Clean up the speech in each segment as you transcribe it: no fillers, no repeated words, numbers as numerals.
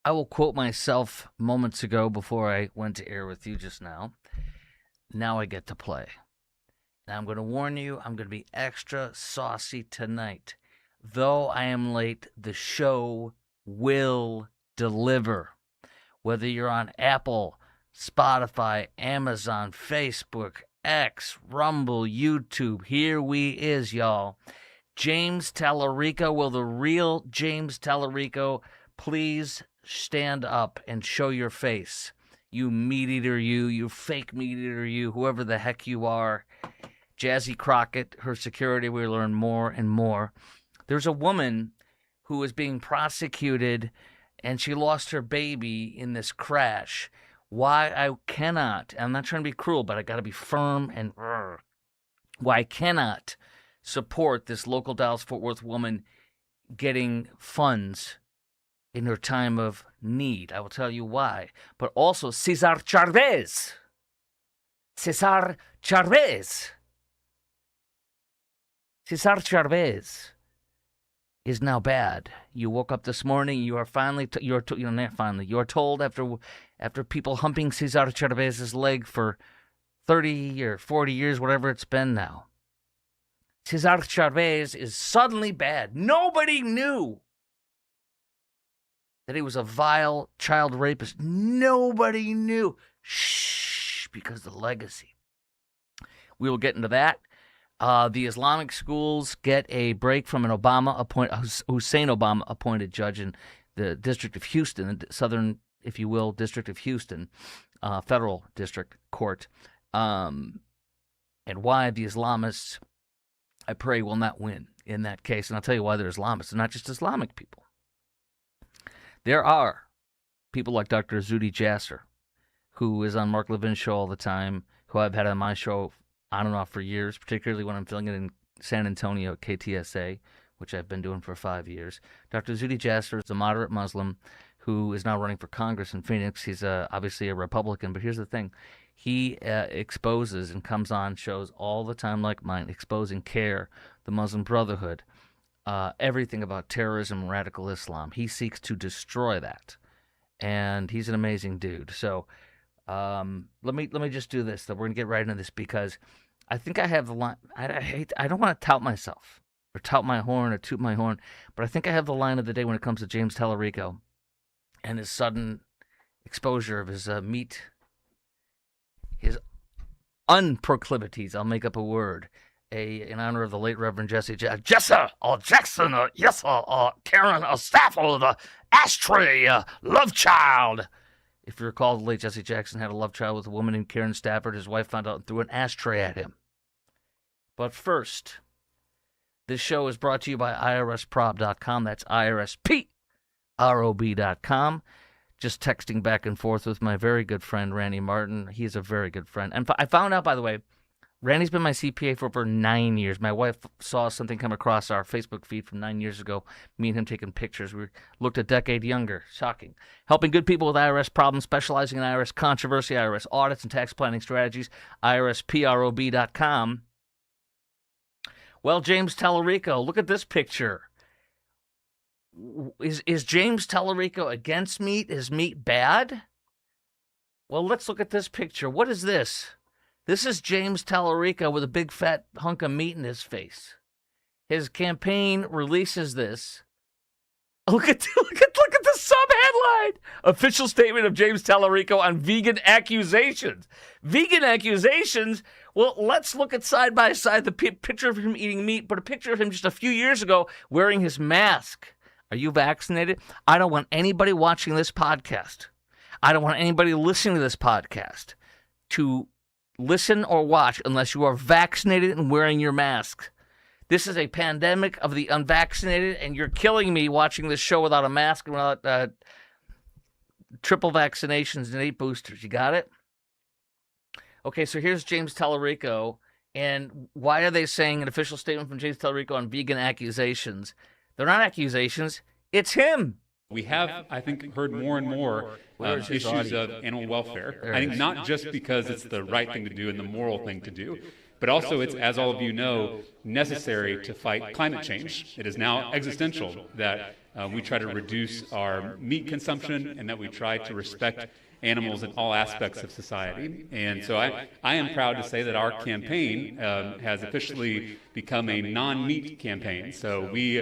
I will quote myself moments ago before I went to air with you just now. Now I get to play. Now I'm going to warn you, I'm going to be extra saucy tonight. Though I am late, the show will deliver. Whether you're on Apple, Spotify, Amazon, Facebook, X, Rumble, YouTube, here we is, y'all. James Talarico, will the real James Talarico please stand up and show your face? You meat eater, you fake meat eater, you, whoever the heck you are. Jazzy Crockett, her security, we learn more and more. There's a woman who is being prosecuted, and she lost her baby in this crash. Why I cannot, I'm not trying to be cruel, but I got to be firm and why I cannot support this local Dallas-Fort Worth woman getting funds in her time of need. I will tell you why. But also Cesar Chavez. Cesar Chavez. Cesar Chavez is now bad. You woke up this morning. You are finally, you are told after people humping Cesar Chavez's leg for 30 or 40 years, whatever it's been now. Cesar Chavez is suddenly bad. Nobody knew that he was a vile child rapist. Nobody knew. Shh, because the legacy. We will get into that. The Islamic schools get a break from an Hussein Obama appointed judge in the District of Houston, the Southern, if you will, District of Houston, federal district court, and why the Islamists, I pray, will not win in that case. And I'll tell you why they're Islamists. They're not just Islamic people. There are people like Dr. Zuhdi Jasser, who is on Mark Levin's show all the time, who I've had on my show on and off for years, particularly when I'm filming it in San Antonio at KTSA, which I've been doing for 5 years. Dr. Zuhdi Jasser is a moderate Muslim who is now running for Congress in Phoenix. He's obviously a Republican, but here's the thing. He exposes and comes on shows all the time like mine, exposing CARE, the Muslim Brotherhood, everything about terrorism and radical Islam. He seeks to destroy that, and he's an amazing dude. So let me just do this. We're going to get right into this because I think I have the line. I don't want to tout myself or tout my horn or toot my horn, but I think I have the line of the day when it comes to James Talarico and his sudden exposure of his his unproclivities. I'll make up a word. In honor of the late Reverend Jesse Jackson, Karen Stafford, Ashtray, Love Child. If you recall, the late Jesse Jackson had a love child with a woman named Karen Stafford. His wife found out and threw an ashtray at him. But first, this show is brought to you by IRSprob.com. That's IRSPROB.com. Just texting back and forth with my very good friend, Randy Martin. He's a very good friend. And I found out, by the way, Randy's been my CPA for over 9 years. My wife saw something come across our Facebook feed from 9 years ago. Me and him taking pictures. We looked a decade younger. Shocking. Helping good people with IRS problems, specializing in IRS controversy, IRS audits, and tax planning strategies. IRSPROB.com. Well, James Talarico, look at this picture. Is James Talarico against meat? Is meat bad? Well, let's look at this picture. What is this? This is James Talarico with a big fat hunk of meat in his face. His campaign releases this. Look at the sub-headline. Official statement of James Talarico on vegan accusations. Vegan accusations? Well, let's look at side by side the picture of him eating meat, but a picture of him just a few years ago wearing his mask. Are you vaccinated? I don't want anybody watching this podcast. I don't want anybody listening to this podcast to listen or watch unless you are vaccinated and wearing your mask. This is a pandemic of the unvaccinated, and you're killing me watching this show without a mask and without triple vaccinations and 8 boosters. You got it? Okay, so here's James Talarico, and why are they saying an official statement from James Talarico on vegan accusations? They're not accusations. It's him. We have, I think, heard more and more issues of animal welfare. I think not just because it's the right thing to do and the moral thing to do, But also, it's, as all of you know, necessary to fight climate change. It is now existential that we try to reduce our meat consumption and that we try to respect animals in all aspects of society. And so I am proud to say that our campaign has officially become a non-meat campaign. So we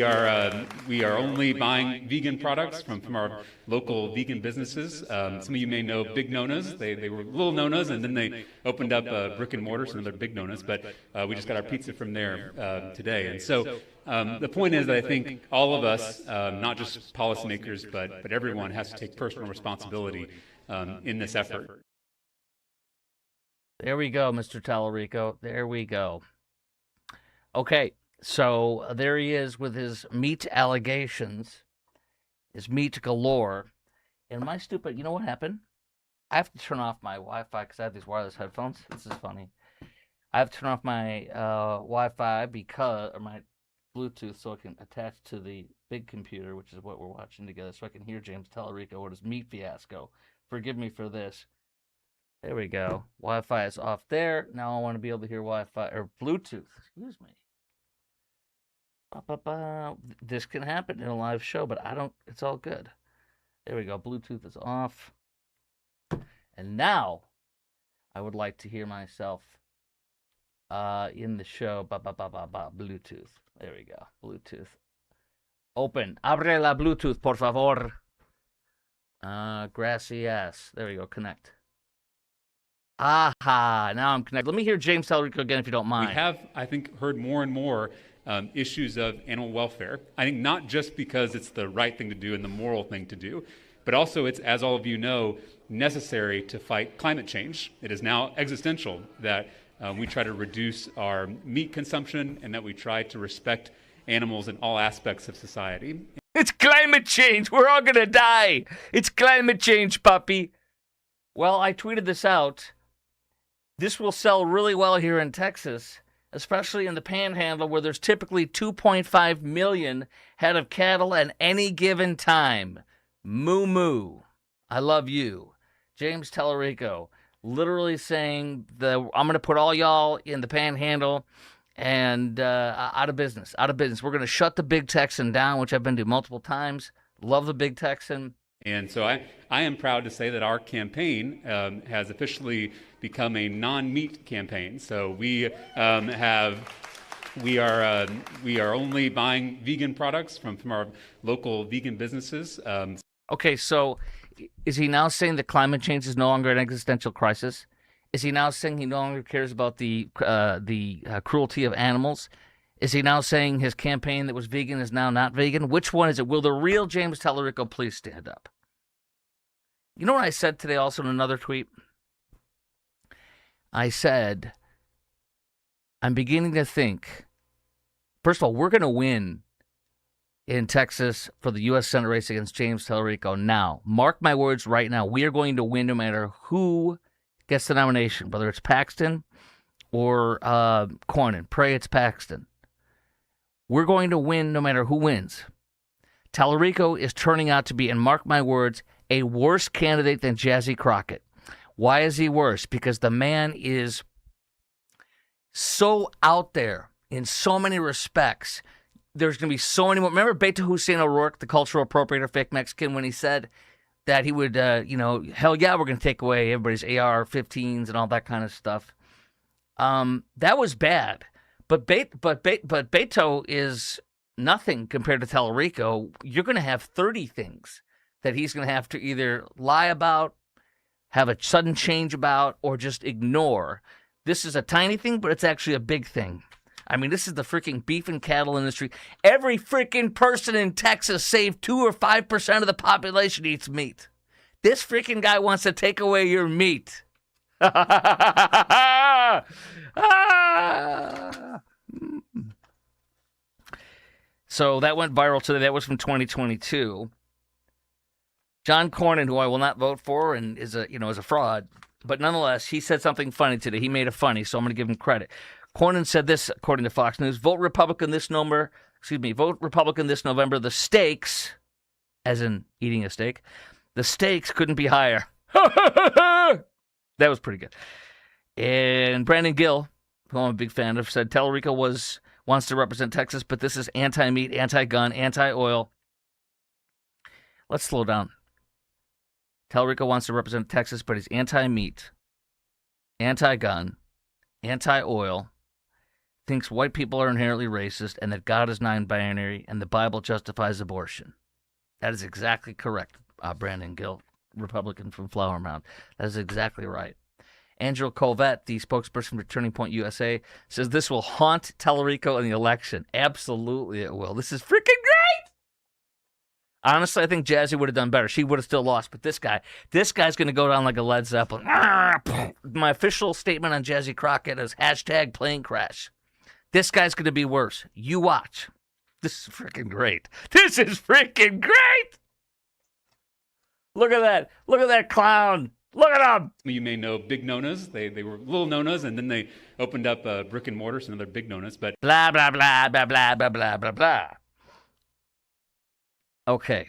are only buying vegan products from our local vegan businesses. Some of you may know Big Nona's. They were little Nona's, and then they opened up brick and mortar, so another Big Nona's. But we just got our pizza from there today. And so the point is that I think all of us, not just policymakers, but everyone has to take personal responsibility in this effort. There we go, Mr. Talarico. There we go. Okay. So there he is with his meat allegations, his meat galore. And my stupid, you know what happened? I have to turn off my Wi-Fi because I have these wireless headphones. This is funny. I have to turn off my Wi-Fi or my Bluetooth so I can attach to the big computer, which is what we're watching together, so I can hear James Talarico with his meat fiasco. Forgive me for this. There we go. Wi-Fi is off there. Now I want to be able to hear Wi-Fi or Bluetooth. Excuse me. This can happen in a live show, but it's all good. There we go. Bluetooth is off. And now I would like to hear myself in the show. Bluetooth. There we go. Bluetooth. Open. Abre la Bluetooth, por favor. Gracias. There we go. Connect. Aha. Now I'm connected. Let me hear James Talarico again, if you don't mind. We have, I think, heard more and more issues of animal welfare. I think not just because it's the right thing to do and the moral thing to do, but also it's, as all of you know, necessary to fight climate change. It is now existential that we try to reduce our meat consumption and that we try to respect animals in all aspects of society. It's climate change. We're all going to die. It's climate change, puppy. Well, I tweeted this out. This will sell really well here in Texas, especially in the Panhandle, where there's typically 2.5 million head of cattle at any given time. Moo moo. I love you. James Talarico literally saying I'm going to put all y'all in the Panhandle and out of business. Out of business. We're going to shut the Big Texan down, which I've been to multiple times. Love the Big Texan. And so I am proud to say that our campaign has officially become a non-meat campaign. So we are only buying vegan products from our local vegan businesses. Okay, so is he now saying that climate change is no longer an existential crisis? Is he now saying he no longer cares about the cruelty of animals? Is he now saying his campaign that was vegan is now not vegan? Which one is it? Will the real James Talarico please stand up? You know what I said today also in another tweet? I said, I'm beginning to think, first of all, we're going to win in Texas for the U.S. Senate race against James Talarico now. Mark my words right now. We are going to win no matter who gets the nomination, whether it's Paxton or Cornyn. Pray it's Paxton. We're going to win no matter who wins. Talarico is turning out to be, and mark my words, a worse candidate than Jazzy Crockett. Why is he worse? Because the man is so out there in so many respects. There's going to be so many more. Remember Beto Hussein O'Rourke, the cultural appropriator, fake Mexican, when he said that he would, hell yeah, we're going to take away everybody's AR-15s and all that kind of stuff. That was bad. But Beto is nothing compared to Talarico. You're going to have 30 things that he's going to have to either lie about, have a sudden change about, or just ignore. This is a tiny thing, but it's actually a big thing. I mean, this is the freaking beef and cattle industry. Every freaking person in Texas, save 2 or 5% of the population, eats meat. This freaking guy wants to take away your meat. So that went viral today. That was from 2022. John Cornyn, who I will not vote for and is a fraud, but nonetheless, he said something funny today. He made it funny, so I'm going to give him credit. Cornyn said this, according to Fox News: vote Republican this November. The stakes, as in eating a steak, the stakes couldn't be higher. That was pretty good. And Brandon Gill, who I'm a big fan of, said Talarico wants to represent Texas, but this is anti-meat, anti-gun, anti-oil. Let's slow down. Talarico wants to represent Texas, but he's anti-meat, anti-gun, anti-oil, thinks white people are inherently racist, and that God is non-binary, and the Bible justifies abortion. That is exactly correct, Brandon Gill, Republican from Flower Mound. That is exactly right. Angela Colvette, the spokesperson for Turning Point USA, says this will haunt Talarico in the election. Absolutely it will. This is freaking great! Honestly, I think Jazzy would have done better. She would have still lost, but this guy's going to go down like a Led Zeppelin. My official statement on Jazzy Crockett is #plane-crash. This guy's going to be worse. You watch. This is freaking great. This is freaking great! Look at that. Look at that clown. Look at him. You may know Big Nonas. They were little Nonas, and then they opened up brick and mortar, so another Big Nonas. But blah, blah, blah, blah, blah, blah, blah, blah, blah. Okay.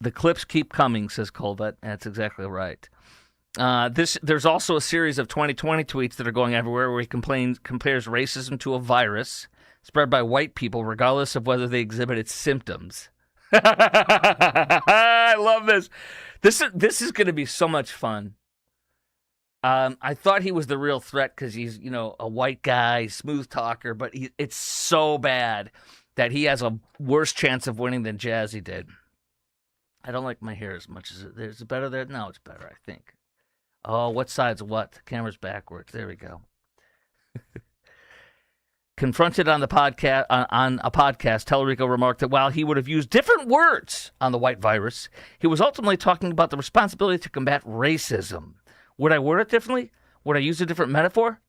The clips keep coming, says Colvette. That's exactly right. There's also a series of 2020 tweets that are going everywhere where he compares racism to a virus spread by white people, regardless of whether they exhibited symptoms. I love this. This is going to be so much fun. I thought he was the real threat because he's, a white guy, smooth talker, but it's so bad that he has a worse chance of winning than Jazzy did. I don't like my hair as much as is it better there? No, it's better, I think. Oh, what side's what? The camera's backwards. There we go. Confronted on a podcast, Talarico remarked that while he would have used different words on the white virus, he was ultimately talking about the responsibility to combat racism. Would I word it differently? Would I use a different metaphor?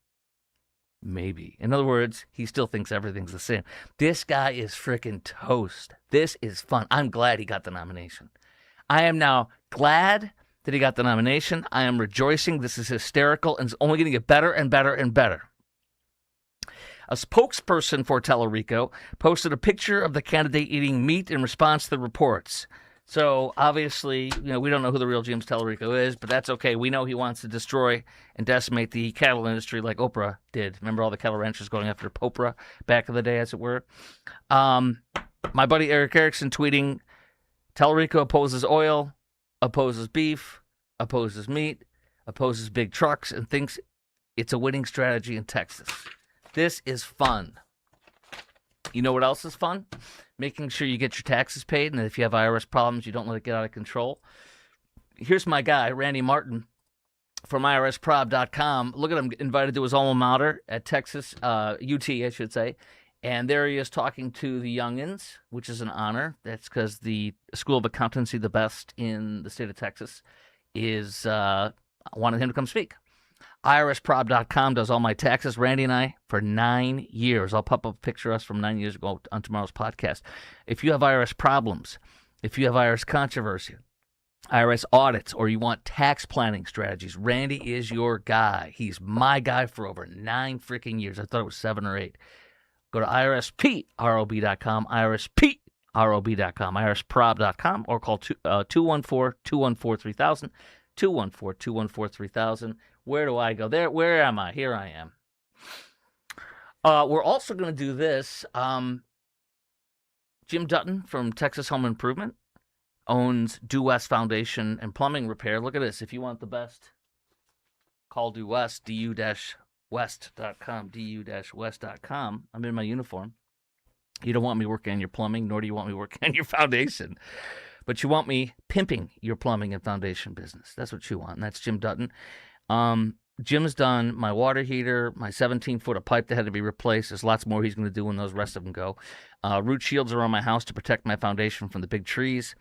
Maybe. In other words, he still thinks everything's the same. This guy is freaking toast. This is fun. I'm glad he got the nomination. I am now glad that he got the nomination. I am rejoicing. This is hysterical, and it's only going to get better and better and better. A spokesperson for Talarico posted a picture of the candidate eating meat in response to the reports. So, obviously, we don't know who the real James Talarico is, but that's okay. We know he wants to destroy and decimate the cattle industry like Oprah did. Remember all the cattle ranchers going after Oprah back in the day, as it were? My buddy Eric Erickson tweeting, Talarico opposes oil, opposes beef, opposes meat, opposes big trucks, and thinks it's a winning strategy in Texas. This is fun. You know what else is fun? Making sure you get your taxes paid, and if you have IRS problems, you don't let it get out of control. Here's my guy, Randy Martin, from IRSprob.com. Look at him, invited to his alma mater at Texas, UT, I should say. And there he is talking to the youngins, which is an honor. That's because the School of Accountancy, the best in the state of Texas, is wanted him to come speak. IRSprob.com does all my taxes. Randy and I, for 9 years. I'll pop up a picture of us from 9 years ago on tomorrow's podcast. If you have IRS problems, if you have IRS controversy, IRS audits, or you want tax planning strategies, Randy is your guy. He's my guy for over 9 freaking years. I thought it was 7 or 8. Go to IRSPROB.com, IRSPROB.com, IRSprob.com, or call 214-214-3000, 214-214-3000. Where do I go? There. Where am I? Here I am. We're also going to do this. Jim Dutton from Texas Home Improvement owns Due West Foundation and Plumbing Repair. Look at this. If you want the best, call Due West, du-west.com, du-west.com. I'm in my uniform. You don't want me working on your plumbing, nor do you want me working on your foundation. But you want me pimping your plumbing and foundation business. That's what you want, and that's Jim Dutton. Jim's done my water heater, my 17-foot of pipe that had to be replaced. There's lots more he's going to do when those rest of them go. Root shields are on my house to protect my foundation from the big trees.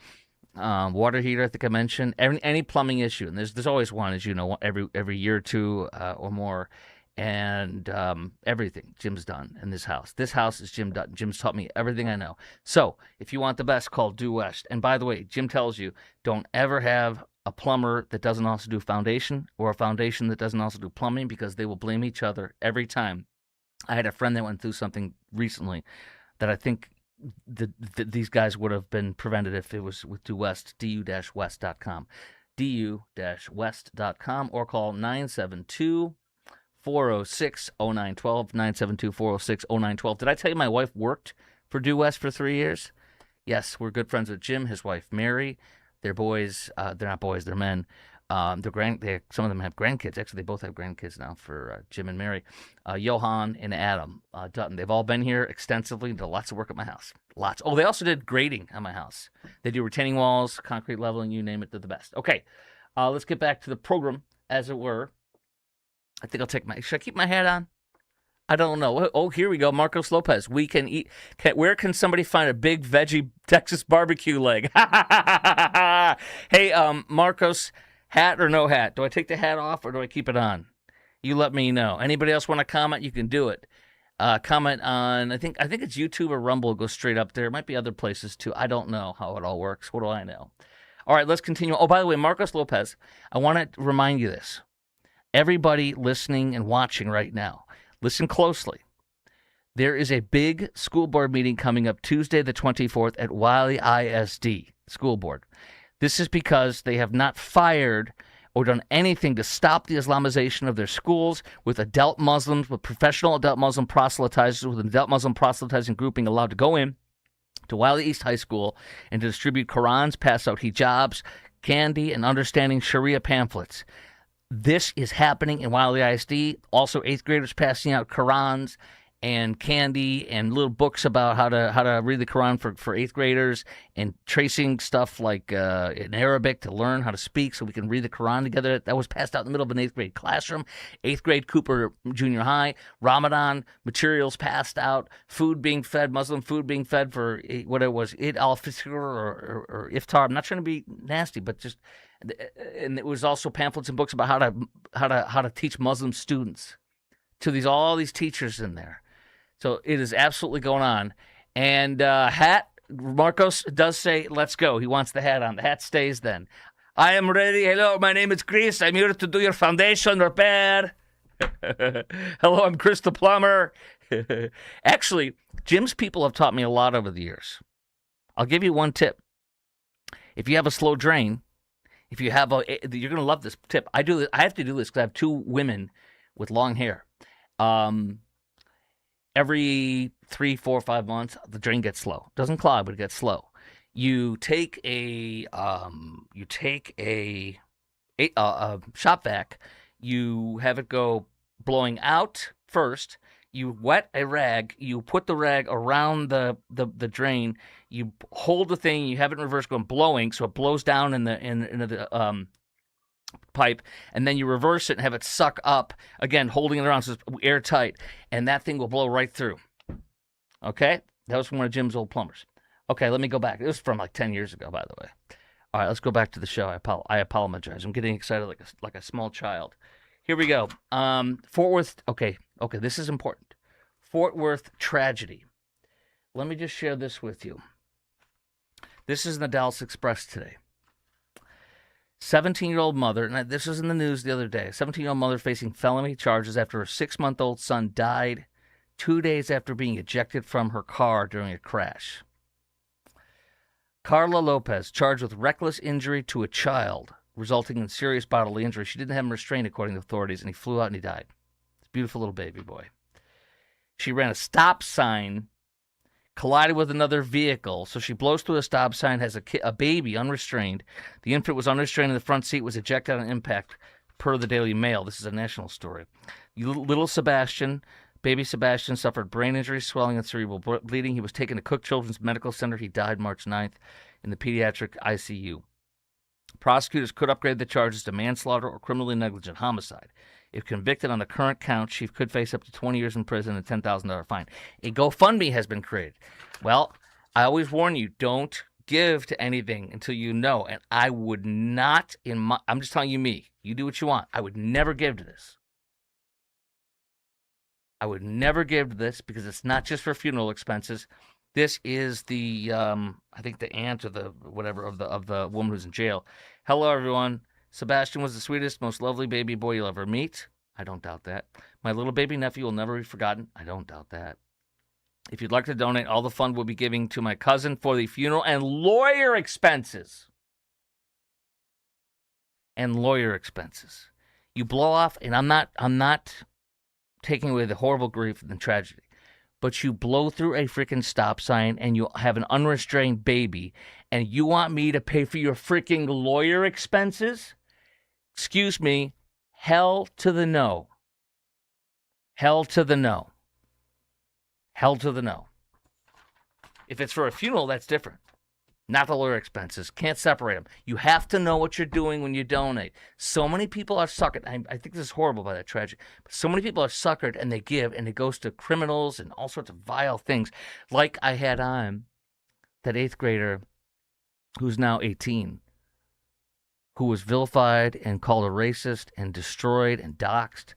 Water heater, I think I mentioned. Any plumbing issue, and there's always one, as you know, every year or two or more. And everything Jim's done in this house. This house is Jim Dutton. Jim's taught me everything I know. So if you want the best, call Due West. And by the way, Jim tells you, don't ever have a plumber that doesn't also do foundation or a foundation that doesn't also do plumbing, because they will blame each other every time. I had a friend that went through something recently that I think these guys would have been prevented if it was with Due West, du-west.com, du-west.com, or call 972 406-0912, 972-406-0912. Did I tell you my wife worked for Due West for 3 years? Yes, we're good friends with Jim, his wife Mary. Their boys, they're not boys, they're men. Some of them have grandkids. Actually, they both have grandkids now for Jim and Mary. Johan and Adam Dutton. They've all been here extensively. Did lots of work at my house. Lots. Oh, they also did grading at my house. They do retaining walls, concrete leveling, you name it, they're the best. Okay, let's get back to the program, as it were. I think I'll take should I keep my hat on? I don't know. Oh, here we go. Marcos Lopez. We can eat. Where can somebody find a big veggie Texas barbecue leg? Hey, Marcos, hat or no hat? Do I take the hat off or do I keep it on? You let me know. Anybody else want to comment? You can do it. Comment on, I think it's YouTube or Rumble. Go straight up there. It might be other places too. I don't know how it all works. What do I know? All right, let's continue. Oh, by the way, Marcos Lopez, I want to remind you this. Everybody listening and watching right now, listen closely. There is a big school board meeting coming up Tuesday the 24th at Wiley ISD School Board. This is because they have not fired or done anything to stop the Islamization of their schools with adult Muslims, with professional adult Muslim proselytizers, with an adult Muslim proselytizing grouping allowed to go in to Wiley East High School and to distribute Qurans, pass out hijabs, candy, and understanding Sharia pamphlets. This is happening in Wiley ISD. Also, 8th graders passing out Qurans and candy and little books about how to read the Quran for 8th graders and tracing stuff like in Arabic to learn how to speak so we can read the Quran together. That was passed out in the middle of an 8th grade classroom. 8th grade Cooper Junior High. Ramadan materials passed out. Food being fed, Muslim food being fed for what it was, Eid al-Fitr or Iftar. I'm not trying to be nasty, but just... And it was also pamphlets and books about how to teach Muslim students to all these teachers in there. So it is absolutely going on. And hat, Marcos does say, let's go. He wants the hat on. The hat stays then. I am ready. Hello, my name is Chris. I'm here to do your foundation repair. Hello, I'm Chris the plumber. Actually, Jim's people have taught me a lot over the years. I'll give you one tip. If you have a slow drain, you're going to love this tip. I have to do this because I have 2 women with long hair. Every 3, 4, 5 months, the drain gets slow. It doesn't clog, but it gets slow. You take a shop vac. You have it go blowing out first. You wet a rag. You put the rag around the drain. You hold the thing. You have it in reverse, going blowing, so it blows down in the pipe, and then you reverse it and have it suck up again, holding it around so it's airtight, and that thing will blow right through. Okay, that was from one of Jim's old plumbers. Okay, let me go back. It was from like 10 years ago, by the way. All right, let's go back to the show. I apologize. I'm getting excited like a small child. Here we go. Fort Worth. Okay, this is important. Fort Worth tragedy. Let me just share this with you. This is in the Dallas Express today. 17-year-old mother, and this was in the news the other day, 17-year-old mother facing felony charges after her 6-month-old son died 2 days after being ejected from her car during a crash. Carla Lopez, charged with reckless injury to a child, resulting in serious bodily injury. She didn't have him restrained, according to authorities, and he flew out and he died. It's a beautiful little baby boy. She ran a stop sign, collided with another vehicle, so she blows through a stop sign, has a baby unrestrained. The infant was unrestrained in the front seat, was ejected on impact, per the Daily Mail. This is a national story. Little Sebastian, baby Sebastian, suffered brain injury, swelling, and cerebral bleeding. He was taken to Cook Children's Medical Center. He died March 9th in the pediatric ICU. Prosecutors could upgrade the charges to manslaughter or criminally negligent homicide. If convicted on the current count, she could face up to 20 years in prison and a $10,000 fine. A GoFundMe has been created. Well, I always warn you, don't give to anything until you know. And I would not, I'm just telling you me. You do what you want. I would never give to this. I would never give to this because it's not just for funeral expenses. This is the, I think the aunt or the whatever of the woman who's in jail. Hello, everyone. Sebastian was the sweetest, most lovely baby boy you'll ever meet. I don't doubt that. My little baby nephew will never be forgotten. I don't doubt that. If you'd like to donate, all the fund will be giving to my cousin for the funeral and lawyer expenses. You blow off, and I'm not taking away the horrible grief and the tragedy. But you blow through a freaking stop sign and you have an unrestrained baby, and you want me to pay for your freaking lawyer expenses? Excuse me, hell to the no. Hell to the no. Hell to the no. If it's for a funeral, that's different. Not the lawyer expenses. Can't separate them. You have to know what you're doing when you donate. So many people are suckered. I think this is horrible by that tragedy. But so many people are suckered and they give, and it goes to criminals and all sorts of vile things. Like I had on that 8th grader who's now 18, who was vilified and called a racist and destroyed and doxxed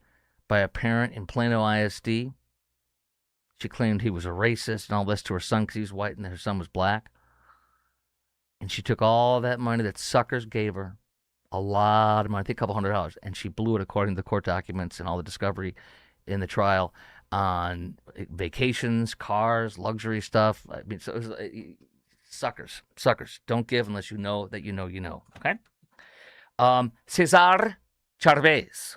by a parent in Plano ISD. She claimed he was a racist and all this to her son because he was white and her son was black. And she took all that money that suckers gave her, a lot of money, I think a couple $100, and she blew it according to the court documents and all the discovery in the trial on vacations, cars, luxury stuff. I mean, so it was, suckers. Don't give unless you know that you know, okay? Cesar Chavez.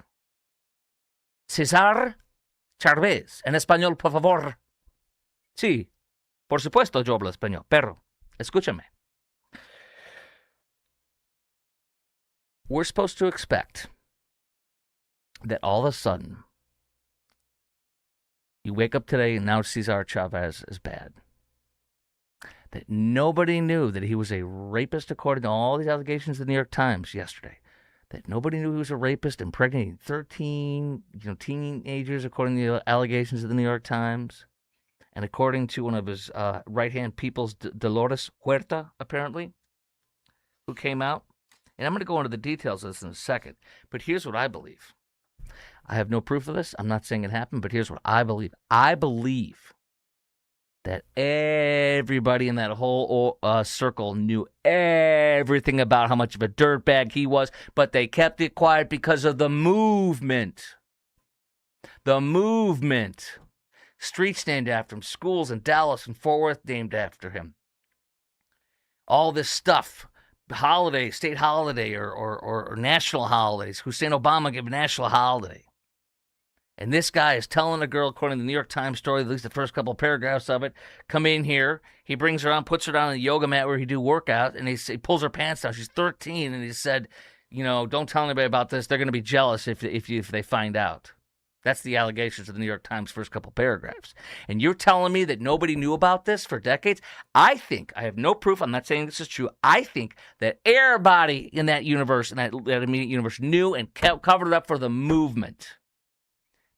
Cesar Chavez. En español, por favor. Sí, por supuesto yo hablo español, pero escúchame. We're supposed to expect that all of a sudden you wake up today and now Cesar Chavez is bad. That nobody knew that he was a rapist according to all these allegations in the New York Times yesterday. That nobody knew he was a rapist, impregnating 13 teenagers according to the allegations of the New York Times. And according to one of his right-hand peoples, Dolores Huerta, apparently, who came out. And I'm going to go into the details of this in a second. But here's what I believe. I have no proof of this. I'm not saying it happened, but here's what I believe. I believe that everybody in that whole circle knew everything about how much of a dirtbag he was, but they kept it quiet because of the movement. The movement. Streets named after him. Schools in Dallas and Fort Worth named after him. All this stuff. Holiday, state holiday, or national holidays. Hussein Obama gave a national holiday. And this guy is telling a girl, according to the New York Times story, at least the first couple of paragraphs of it, come in here. He brings her on, puts her down on the yoga mat where he do workout, and he pulls her pants down. She's 13, and he said, don't tell anybody about this. They're going to be jealous if they find out. That's the allegations of the New York Times' first couple paragraphs. And you're telling me that nobody knew about this for decades? I have no proof, I'm not saying this is true, I think that everybody in that universe, in that immediate universe, knew and covered it up for the movement.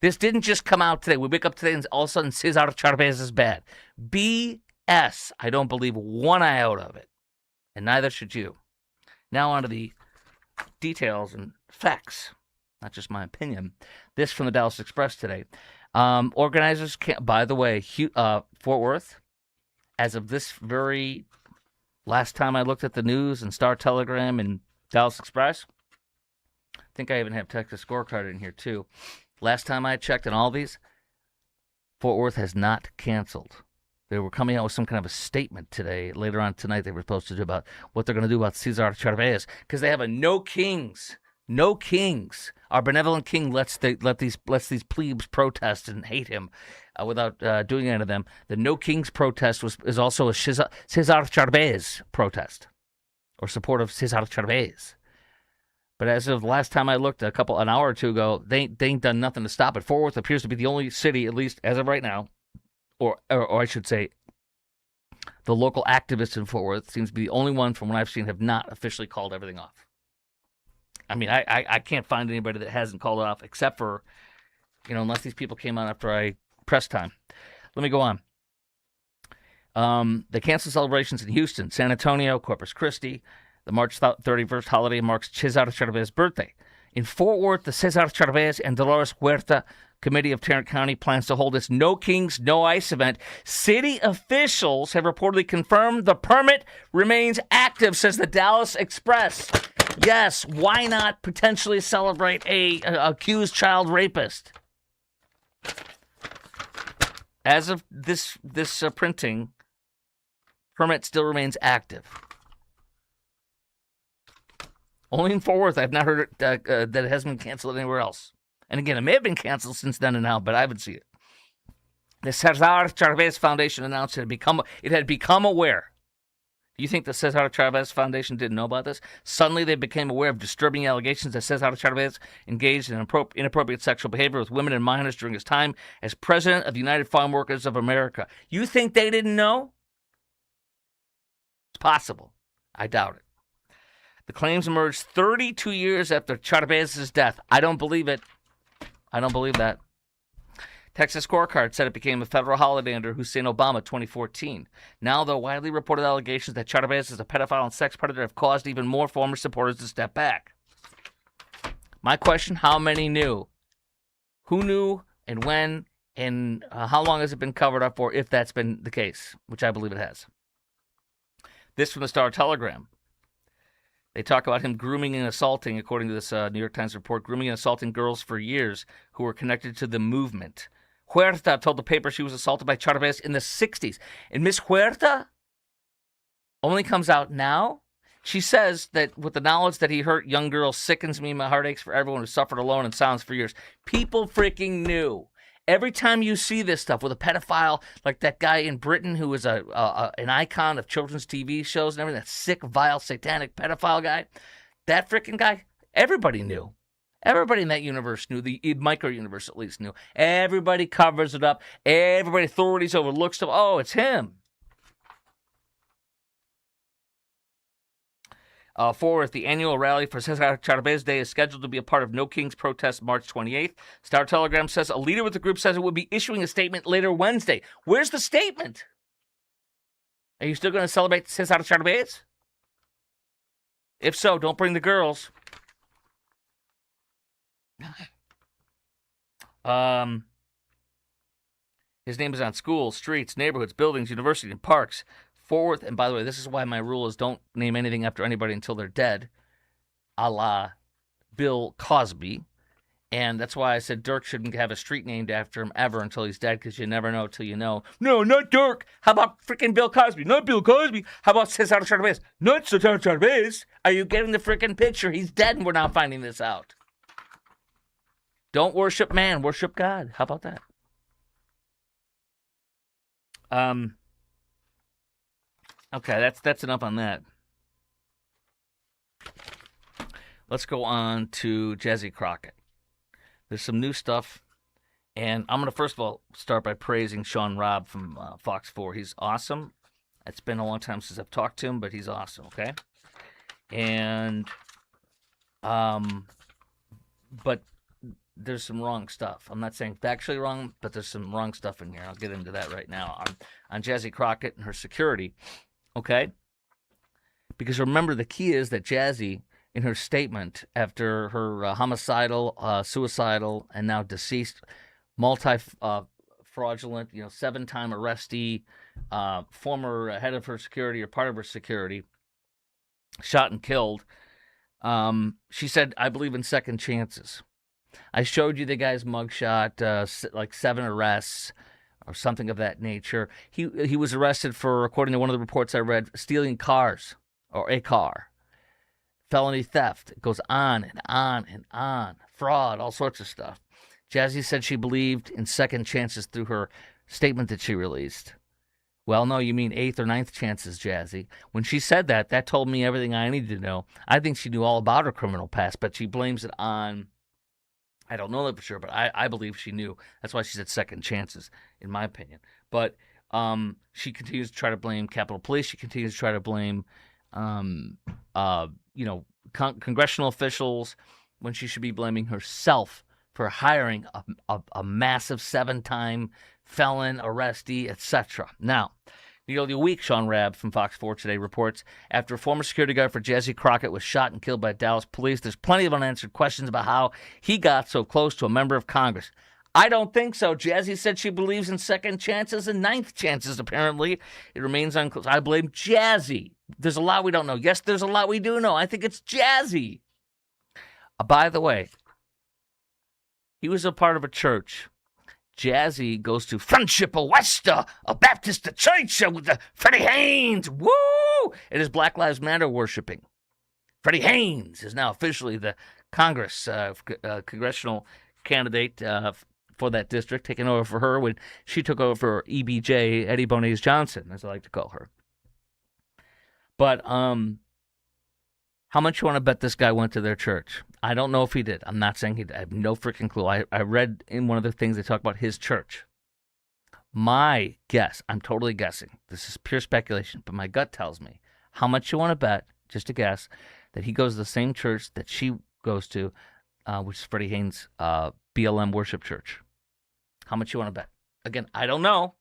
This didn't just come out today. We wake up today and all of a sudden Cesar Chavez is bad. BS. I don't believe one iota of it. And neither should you. Now on to the details and facts. Not just my opinion. This from the Dallas Express today. Organizers can't, by the way, Fort Worth, as of this very last time I looked at the news and Star Telegram and Dallas Express, I think I even have Texas Scorecard in here too. Last time I checked on all these, Fort Worth has not canceled. They were coming out with some kind of a statement today. Later on tonight, they were supposed to do about what they're going to do about Cesar Chavez because they have a no kings. No kings. Our benevolent king lets these plebes protest and hate him without doing any of them. The no kings protest is also a Cesar Chavez protest or support of Cesar Chavez. But as of the last time I looked, an hour or two ago, they ain't done nothing to stop it. Fort Worth appears to be the only city, at least as of right now, or I should say, the local activists in Fort Worth seems to be the only one from what I've seen have not officially called everything off. I mean, I can't find anybody that hasn't called it off except for, unless these people came on after press time. Let me go on. They canceled celebrations in Houston, San Antonio, Corpus Christi. The March 31st holiday marks Cesar Chavez's birthday. In Fort Worth, the Cesar Chavez and Dolores Huerta Committee of Tarrant County plans to hold its No Kings, No Ice event. City officials have reportedly confirmed the permit remains active, says the Dallas Express. Yes, why not potentially celebrate a accused child rapist? As of this printing, permit still remains active. Only in Fort Worth. I've not heard that it hasn't been canceled anywhere else. And again, it may have been canceled since then and now, but I haven't seen it. The Cesar Chavez Foundation announced it had become aware. You think the Cesar Chavez Foundation didn't know about this? Suddenly they became aware of disturbing allegations that Cesar Chavez engaged in inappropriate sexual behavior with women and minors during his time as president of the United Farm Workers of America. You think they didn't know? It's possible. I doubt it. The claims emerged 32 years after Chavez's death. I don't believe it. I don't believe that. Texas Scorecard said it became a federal holiday under Hussein Obama 2014. Now, the widely reported allegations that Chavez is a pedophile and sex predator have caused even more former supporters to step back. My question, how many knew? Who knew and when and how long has it been covered up for, if that's been the case, which I believe it has. This from the Star Telegram. They talk about him grooming and assaulting, according to this New York Times report, grooming and assaulting girls for years who were connected to the movement. Huerta told the paper she was assaulted by Chavez in the 60s. And Miss Huerta only comes out now? She says that with the knowledge that he hurt young girls sickens me, my heart aches for everyone who suffered alone in silence for years. People freaking knew. Every time you see this stuff with a pedophile, like that guy in Britain who was an icon of children's TV shows and everything, that sick, vile, satanic pedophile guy, that freaking guy, everybody knew. Everybody in that universe knew, the micro-universe at least knew. Everybody covers it up. Everybody, authorities overlook stuff. Oh, it's him. Forward, the annual rally for Cesar Chavez Day is scheduled to be a part of No Kings protest March 28th. Star Telegram says a leader with the group says it will be issuing a statement later Wednesday. Where's the statement? Are you still going to celebrate Cesar Chavez? If so, don't bring the girls. His name is on schools, streets, neighborhoods, buildings, universities, and parks. Forward, and by the way, this is why my rule is don't name anything after anybody until they're dead, a la Bill Cosby. And that's why I said Dirk shouldn't have a street named after him ever until he's dead, because you never know till you know. No, not Dirk. How about freaking Bill Cosby? Not Bill Cosby. How about Cesar Chavez? Not Cesar Chavez. Are you getting the freaking picture? He's dead and we're now finding this out. Don't worship man, worship God. How about that? Okay, that's enough on that. Let's go on to Jazzy Crockett. There's some new stuff, and I'm going to first of all start by praising Sean Robb from Fox 4. He's awesome. It's been a long time since I've talked to him, but he's awesome, okay? And, but there's some wrong stuff. I'm not saying factually wrong, but there's some wrong stuff in here. I'll get into that right now on Jazzy Crockett and her security. Okay? Because remember, the key is that Jazzy, in her statement after her homicidal, suicidal, and now deceased, multi-fraudulent, 7-time arrestee, former head of her security or part of her security, shot and killed, she said, I believe in second chances. I showed you the guy's mugshot, like 7 arrests, or something of that nature. He was arrested for, according to one of the reports I read, stealing cars, or a car. Felony theft. It goes on and on and on. Fraud, all sorts of stuff. Jazzy said she believed in second chances through her statement that she released. Well, no, you mean 8th or 9th chances, Jazzy. When she said that, that told me everything I needed to know. I think she knew all about her criminal past, but she blames it on... I don't know that for sure, but I believe she knew. That's why she said second chances, in my opinion. But she continues to try to blame Capitol Police. She continues to try to blame, congressional officials when she should be blaming herself for hiring a massive 7-time felon, arrestee, etc. Now, nearly a week, Sean Rabb from Fox 4 Today reports, after a former security guard for Jazzy Crockett was shot and killed by Dallas police, there's plenty of unanswered questions about how he got so close to a member of Congress. I don't think so. Jazzy said she believes in second chances and 9th chances, apparently. It remains unclear. I blame Jazzy. There's a lot we don't know. Yes, there's a lot we do know. I think it's Jazzy. By the way, he was a part of a church. Jazzy goes to Friendship of Wester, a Baptist church with Freddie Haynes. Woo! It is Black Lives Matter worshiping. Freddie Haynes is now officially the congressional candidate for that district, taking over for her when she took over for EBJ, Eddie Bones Johnson, as I like to call her. But how much you want to bet this guy went to their church? I don't know if he did. I'm not saying he did. I have no freaking clue. I read in one of the things they talk about his church. My guess, I'm totally guessing. This is pure speculation, but my gut tells me how much you want to bet, just a guess, that he goes to the same church that she goes to, which is Freddie Haynes' BLM Worship Church. How much you want to bet? Again, I don't know,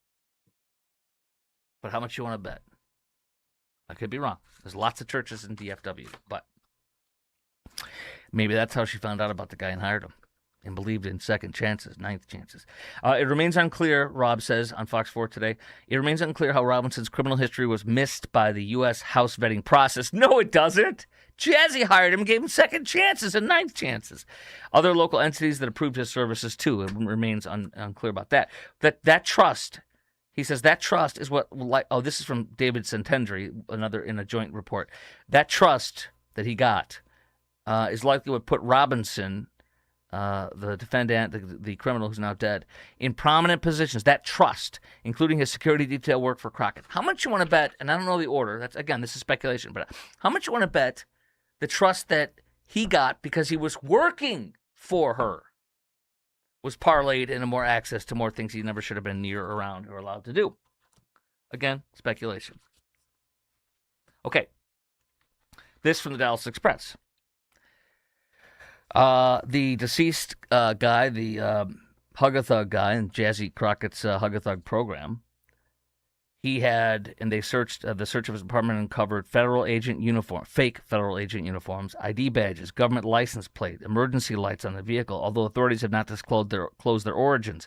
but how much you want to bet? I could be wrong. There's lots of churches in DFW, but maybe that's how she found out about the guy and hired him and believed in second chances, ninth chances. It remains unclear, Rob says on Fox 4 today, it remains unclear how Robinson's criminal history was missed by the U.S. House vetting process. No, it doesn't. Jazzy hired him and gave him second chances and ninth chances. Other local entities that approved his services, too. It remains unclear about that. That trust, he says, that trust is what, this is from David Centendry, another in a joint report. That trust that he got is likely what put Robinson, the defendant, the criminal who's now dead, in prominent positions. That trust, including his security detail work for Crockett. How much you want to bet, and I don't know the order, that's again, this is speculation, but how much you want to bet the trust that he got because he was working for her was parlayed into more access to more things he never should have been near, around, or allowed to do? Again, speculation. Okay. This from the Dallas Express. The deceased guy, the Hug-a-Thug guy in Jazzy Crockett's Hug-a-Thug program, he had, and they searched, the search of his apartment uncovered fake federal agent uniforms, ID badges, government license plate, emergency lights on the vehicle, although authorities have not disclosed their origins.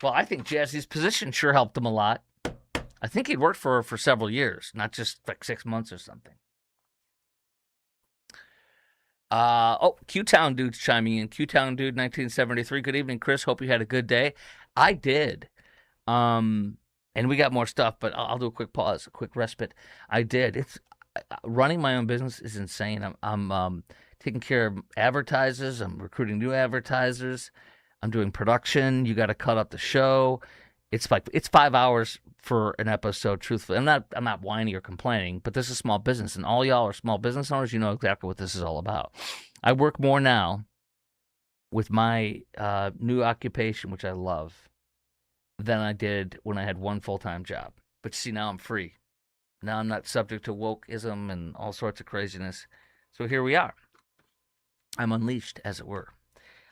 Well, I think Jazzy's position sure helped him a lot. I think he'd worked for her for several years, not just like 6 months or something. Q-Town dude's chiming in. Q-Town dude, 1973. Good evening, Chris. Hope you had a good day. I did. And we got more stuff, but I'll do a quick pause, a quick respite. I did. It's running my own business is insane. I'm taking care of advertisers. I'm recruiting new advertisers. I'm doing production. You got to cut up the show. It's 5 hours for an episode. Truthfully, I'm not whining or complaining, but this is small business, and all y'all are small business owners. You know exactly what this is all about. I work more now with my new occupation, which I love, than I did when I had one full-time job. But see, now I'm free. Now I'm not subject to wokeism and all sorts of craziness. So here we are. I'm unleashed, as it were.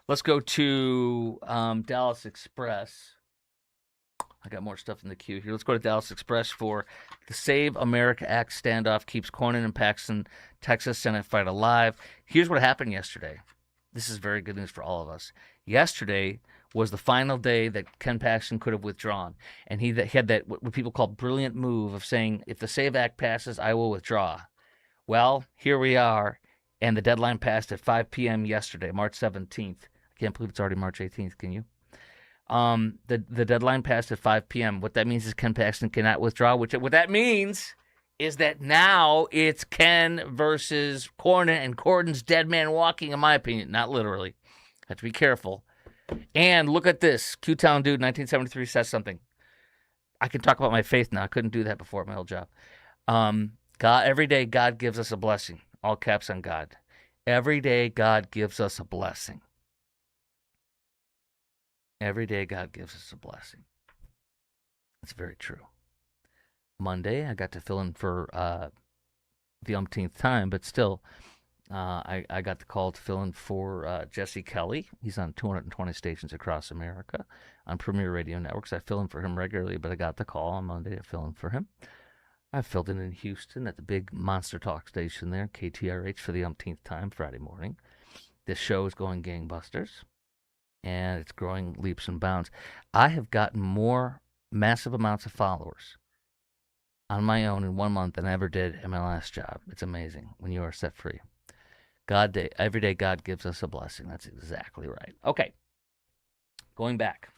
Let's go to Dallas Express. I got more stuff in the queue here. Let's go to Dallas Express for the Save America Act standoff keeps Cornyn and Paxton, Texas Senate fight alive. Here's what happened yesterday. This is very good news for all of us. Yesterday was the final day that Ken Paxton could have withdrawn. And he had that, what people call brilliant move of saying, if the SAVE Act passes, I will withdraw. Well, here we are, and the deadline passed at 5 p.m. yesterday, March 17th. I can't believe it's already March 18th, can you? The deadline passed at 5 p.m. What that means is Ken Paxton cannot withdraw, what that means is that now it's Ken versus Cornyn, and Cornyn's dead man walking, in my opinion, not literally. Have to be careful. And look at this. Q-Town dude, 1973, says something. I can talk about my faith now. I couldn't do that before at my old job. God, every day God gives us a blessing. All caps on God. Every day God gives us a blessing. Every day God gives us a blessing. It's very true. Monday, I got to fill in for the umpteenth time, but still, I got the call to fill in for Jesse Kelly. He's on 220 stations across America on Premier Radio Networks. I fill in for him regularly, but I got the call on Monday to fill in for him. I filled in Houston at the big Monster Talk station there, KTRH, for the umpteenth time Friday morning. This show is going gangbusters, and it's growing leaps and bounds. I have gotten more massive amounts of followers on my own in 1 month than I ever did in my last job. It's amazing when you are set free. Every day God gives us a blessing. That's exactly right. Okay. Going back.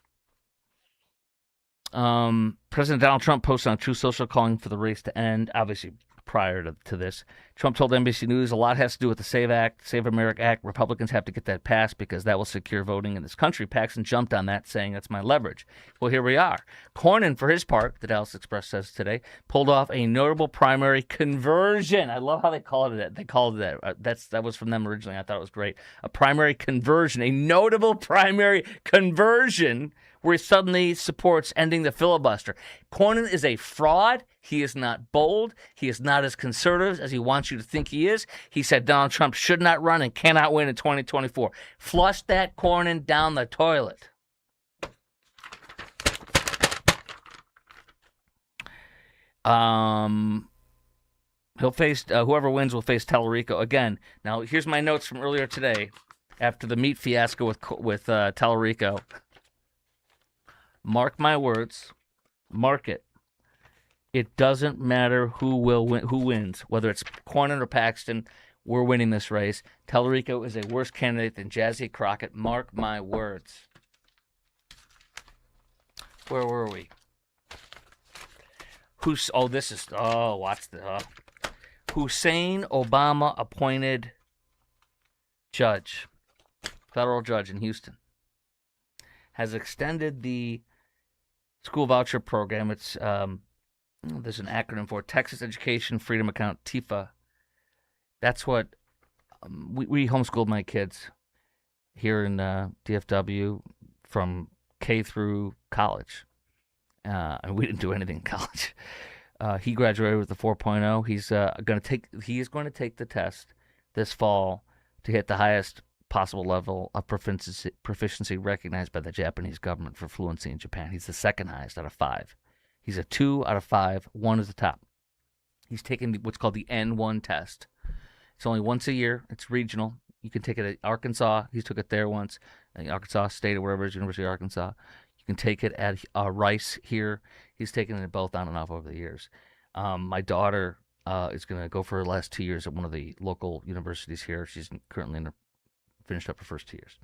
President Donald Trump posted on Truth Social calling for the race to end. Obviously, prior to this. Trump told NBC News a lot has to do with the Save America Act. Republicans have to get that passed because that will secure voting in this country. Paxton jumped on that, saying that's my leverage. Well, here we are. Cornyn, for his part, the Dallas Express says today, pulled off a notable primary conversion. I love how they called it that. They called it that. That was from them originally. I thought it was great. A primary conversion, a notable primary conversion where he suddenly supports ending the filibuster. Cornyn is a fraud. He is not bold. He is not as conservative as he wants you to think he is. He said Donald Trump should not run and cannot win in 2024. Flush that Cornyn down the toilet. He'll face, whoever wins will face Talarico again. Now, here's my notes from earlier today after the meat fiasco with Talarico. Mark my words. Mark it. It doesn't matter who wins, whether it's Cornyn or Paxton. We're winning this race. Talarico is a worse candidate than Jazzy Crockett. Mark my words. Where were we? Watch the Hussein Obama appointed federal judge in Houston, has extended the school voucher program. It's there's an acronym for Texas Education Freedom Account, TIFA. That's what we homeschooled my kids here in DFW from K through college. And we didn't do anything in college. He graduated with a 4.0. He is going to take the test this fall to hit the highest possible level of proficiency recognized by the Japanese government for fluency in Japan. He's the second highest out of 5. He's a 2 out of 5. 1 is the top. He's taking what's called the N1 test. It's only once a year. It's regional. You can take it at Arkansas. He took it there once, Arkansas State or wherever it is, University of Arkansas. You can take it at Rice here. He's taken it both on and off over the years. My daughter is going to go for her last 2 years at one of the local universities here. She's currently finished up her first 2 years.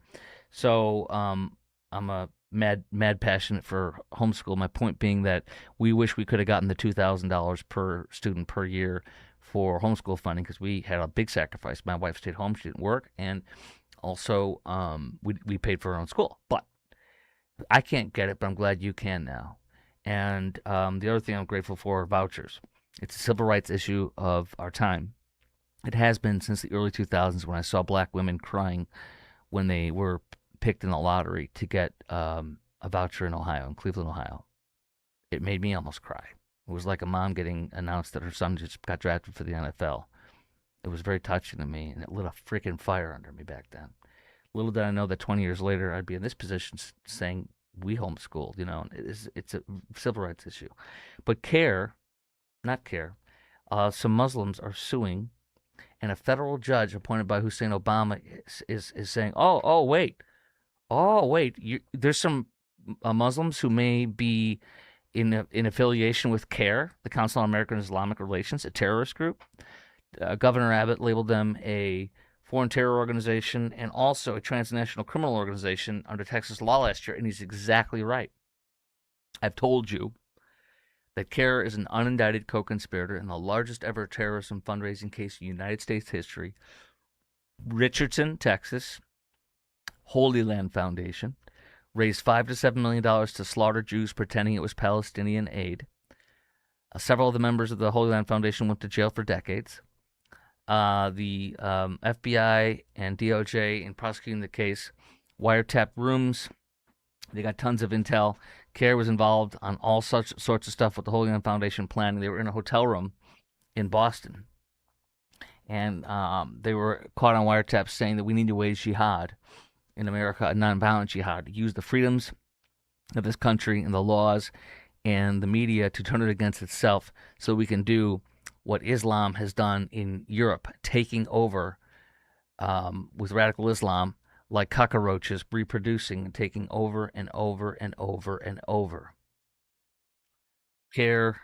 So I'm a mad passionate for homeschool. My point being that we wish we could have gotten the $2,000 per student per year for homeschool funding because we had a big sacrifice. My wife stayed home. She didn't work. And also we paid for our own school. But I can't get it, but I'm glad you can now. And the other thing I'm grateful for are vouchers. It's a civil rights issue of our time. It has been since the early 2000s when I saw black women crying when they were picked in the lottery to get a voucher in Cleveland, Ohio. It made me almost cry. It was like a mom getting announced that her son just got drafted for the NFL. It was very touching to me, and it lit a freaking fire under me back then. Little did I know that 20 years later I'd be in this position saying we homeschooled, it's a civil rights issue. But some Muslims are suing, and a federal judge appointed by Hussein Obama is saying, wait, there's some Muslims who may be in affiliation with CARE, the Council on American Islamic Relations, a terrorist group. Governor Abbott labeled them a foreign terror organization and also a transnational criminal organization under Texas law last year, and he's exactly right. I've told you that CARE is an unindicted co-conspirator in the largest ever terrorism fundraising case in United States history. Richardson, Texas, Holy Land Foundation raised $5 to $7 million to slaughter Jews pretending it was Palestinian aid. Several of the members of the Holy Land Foundation went to jail for decades. The FBI and DOJ, in prosecuting the case, wiretapped rooms. They got tons of intel. CARE was involved on all sorts of stuff with the Holy Land Foundation planning. They were in a hotel room in Boston, and they were caught on wiretaps saying that we need to wage jihad in America, a nonviolent jihad, to use the freedoms of this country and the laws and the media to turn it against itself so we can do what Islam has done in Europe, taking over with radical Islam like cockroaches, reproducing and taking over and over and over and over. CARE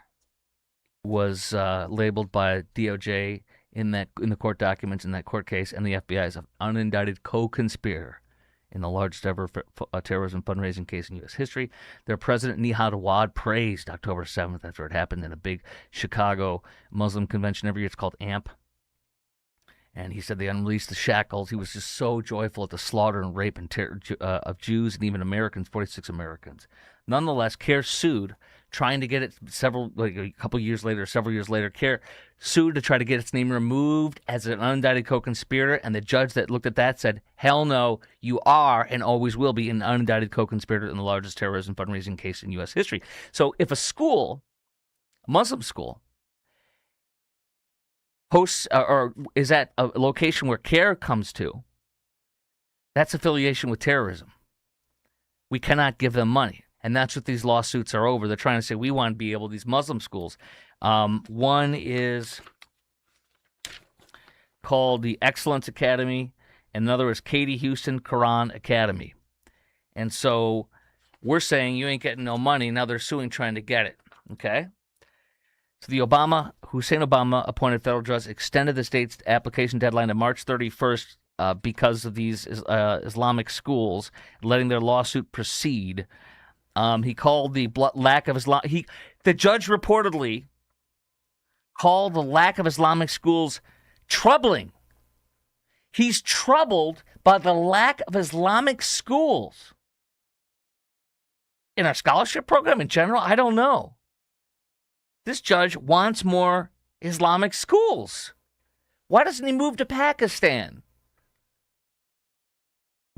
was labeled by DOJ in the court documents in that court case and the FBI as an unindicted co-conspirator in the largest ever terrorism fundraising case in U.S. history. Their president, Nihad Awad, praised October 7th after it happened in a big Chicago Muslim convention every year. It's called AMP. And he said they unleashed the shackles. He was just so joyful at the slaughter and rape and terror of Jews and even Americans, 46 Americans. Nonetheless, CARE sued, trying to get it several years later, CARE sued to try to get its name removed as an unindicted co-conspirator, and the judge that looked at that said, hell no, you are and always will be an unindicted co-conspirator in the largest terrorism fundraising case in U.S. history. So if a school, a Muslim school, hosts or is at a location where CARE comes to, that's affiliation with terrorism. We cannot give them money. And that's what these lawsuits are over. They're trying to say we want to be able, these Muslim schools. One is called the Excellence Academy, and another is Katie Houston Quran Academy. And so we're saying you ain't getting no money. Now they're suing trying to get it. Okay? So the Hussein Obama appointed federal judge extended the state's application deadline to March 31st because of these Islamic schools letting their lawsuit proceed. He called the lack of Islam. The judge reportedly called the lack of Islamic schools troubling. He's troubled by the lack of Islamic schools in our scholarship program in general. I don't know. This judge wants more Islamic schools. Why doesn't he move to Pakistan?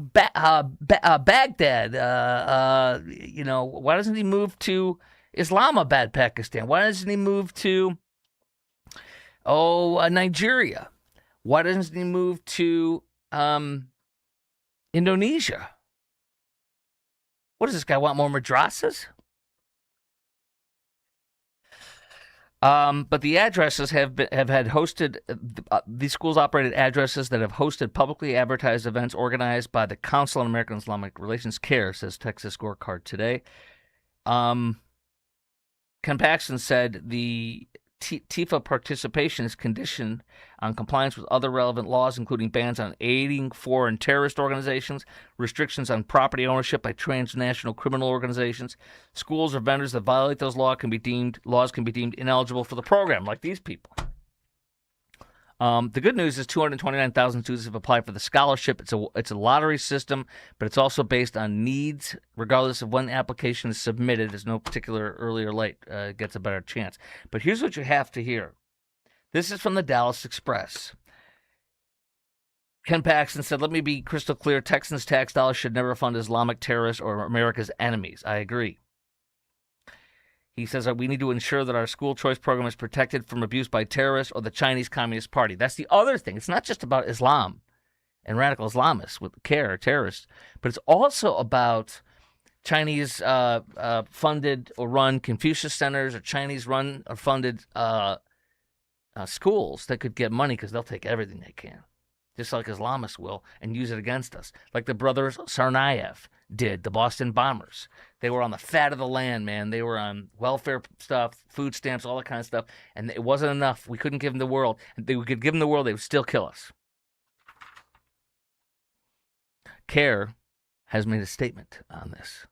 Baghdad, why doesn't he move to Islamabad, Pakistan? Why doesn't he move to, Nigeria? Why doesn't he move to Indonesia? What does this guy want, more madrasas? But the addresses have had hosted. These schools operated addresses that have hosted publicly advertised events organized by the Council on American Islamic Relations, CARE, says Texas Scorecard today. Ken Paxton said the TIFA participation is conditioned on compliance with other relevant laws, including bans on aiding foreign terrorist organizations, restrictions on property ownership by transnational criminal organizations. Schools or vendors that violate those laws can be deemed ineligible for the program, like these people. The good news is 229,000 students have applied for the scholarship. It's a lottery system, but it's also based on needs, regardless of when the application is submitted. There's no particular early or late gets a better chance. But here's what you have to hear. This is from the Dallas Express. Ken Paxton said, let me be crystal clear. Texans' tax dollars should never fund Islamic terrorists or America's enemies. I agree. He says that we need to ensure that our school choice program is protected from abuse by terrorists or the Chinese Communist Party. That's the other thing. It's not just about Islam and radical Islamists with CARE, terrorists, but it's also about Chinese funded or run Confucius centers or Chinese run or funded schools that could get money because they'll take everything they can, just like Islamists will, and use it against us, like the brothers Tsarnaev did, the Boston bombers. They were on the fat of the land, man. They were on welfare stuff, food stamps, all that kind of stuff, and it wasn't enough. We couldn't give them the world. If we could give them the world, they would still kill us. CARE has made a statement on this.